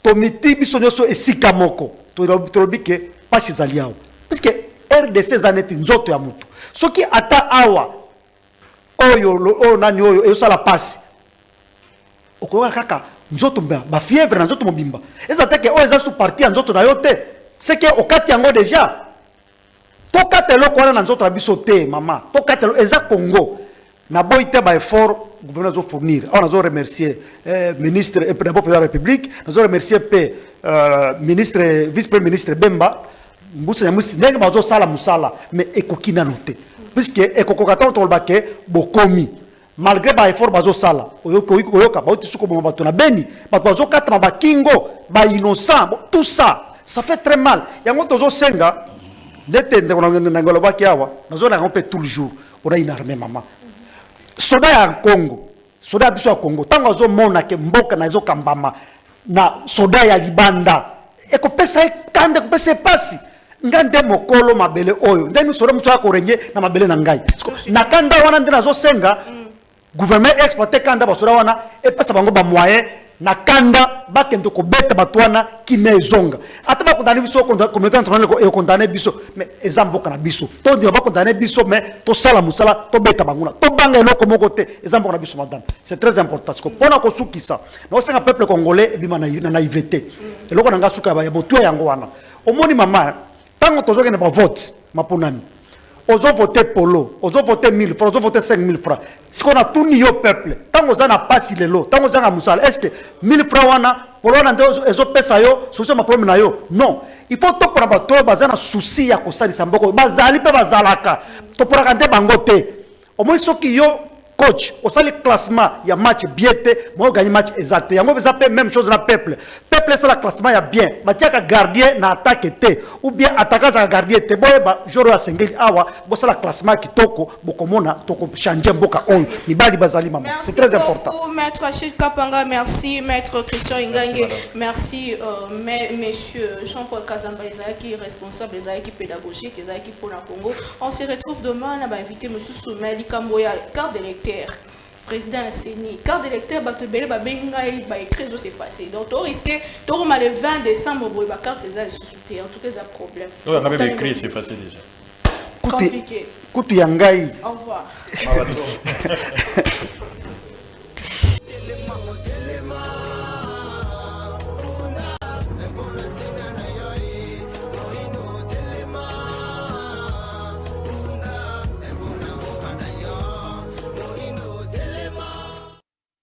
to miti biso nyoso esika moko to robike pasi zaliao parce que RDC zaneti nzoto ya mutu ce qui ata awa oyo o nani oyo e sala pasi okoka kaka nzoto ba fièvre na nzoto mobimba ezata ke o eza sous parti nzoto na yote c'est que okati yango déjà to katelo kwana na nzoto na biso te mama to katelo eza Congo na boite ba effort gouvernement zo fournir on a remercier ministre et président de la République nous remercier ministre vice-premier ministre Bemba mbusa ya musi ndenge bazo sala musala mais ekokina noté puisque ekokokata to lbake bokomi malgré ba effort bazo sala oyoka ba otisuko bo bato na beni bato bazo kata ba kingo ba innocent tout ça ça fait très mal yango tozo senga netende na ngolo baki awa nazo na rompe tout le jour on a une armée maman soda ya Congo soda biso ya Congo tango zo mona ke mboka na zo kambama na soda ya libanda eko pesa kande ko pesa pasi ngande mokolo mabele oyo ndeni soda mutwa ko renye na mabele na ngai na kanda wana ndina zo senga gouvernement exploiter kanda ba soda wana e pesa bango ba moyen na kanda bakende ko beta batwana kinezonga ata ba condamner biso communauté internationale e condamner biso mais ezamboka na biso to ndi ba condamner biso mais to sala musala to beta banguna to banga eloko moko te ezamboka na biso madame c'est très important parce que pona ko sukisa na senga peuple congolais bima na naivete eloko nanga suka ba botu yango wana omoni mama tango tozoke na ba vote maponami ozo voter polo ozo voter 1000 francs ozo voter 5000 francs si qu'on a tout ni au peuple tango za na pasi lelo tango za na musala est-ce que 1000 francs wana polo na ndezo ezo pesa yo solution ma problème na yo non il faut to pour bato bazana souci ya kosalisa mboko bazali pe bazalaka to pour kande bango te au moins soki yo coach au sali classement ya match biete moi gagner match exact yango beza pe même chose na peuple c'est la classement ya bien batiaka gardien na attaque te ou bien attaquant za gardien te boyeba joro ya sengeli awa bo sala classement kitoko bokomona toko changer mboka on mibali bazali mama c'est très important. Merci beaucoup maître Achille Kapanga, merci maître Christian Ingange, merci monsieur Jean-Paul Kazamba Ezaki responsable Ezaki pédagogique Ezaki pour la Congo. On se retrouve demain on a invité monsieur Soumeli Kamboya carte d'électeur président Seni carte d'électeur batebele ba bengai ba écrit c'est facile donc on risque to le 20 décembre boy ba carte ça suscité en tout cas ça problème on avait écrit c'est facile déjà compliqué kutu yangai au revoir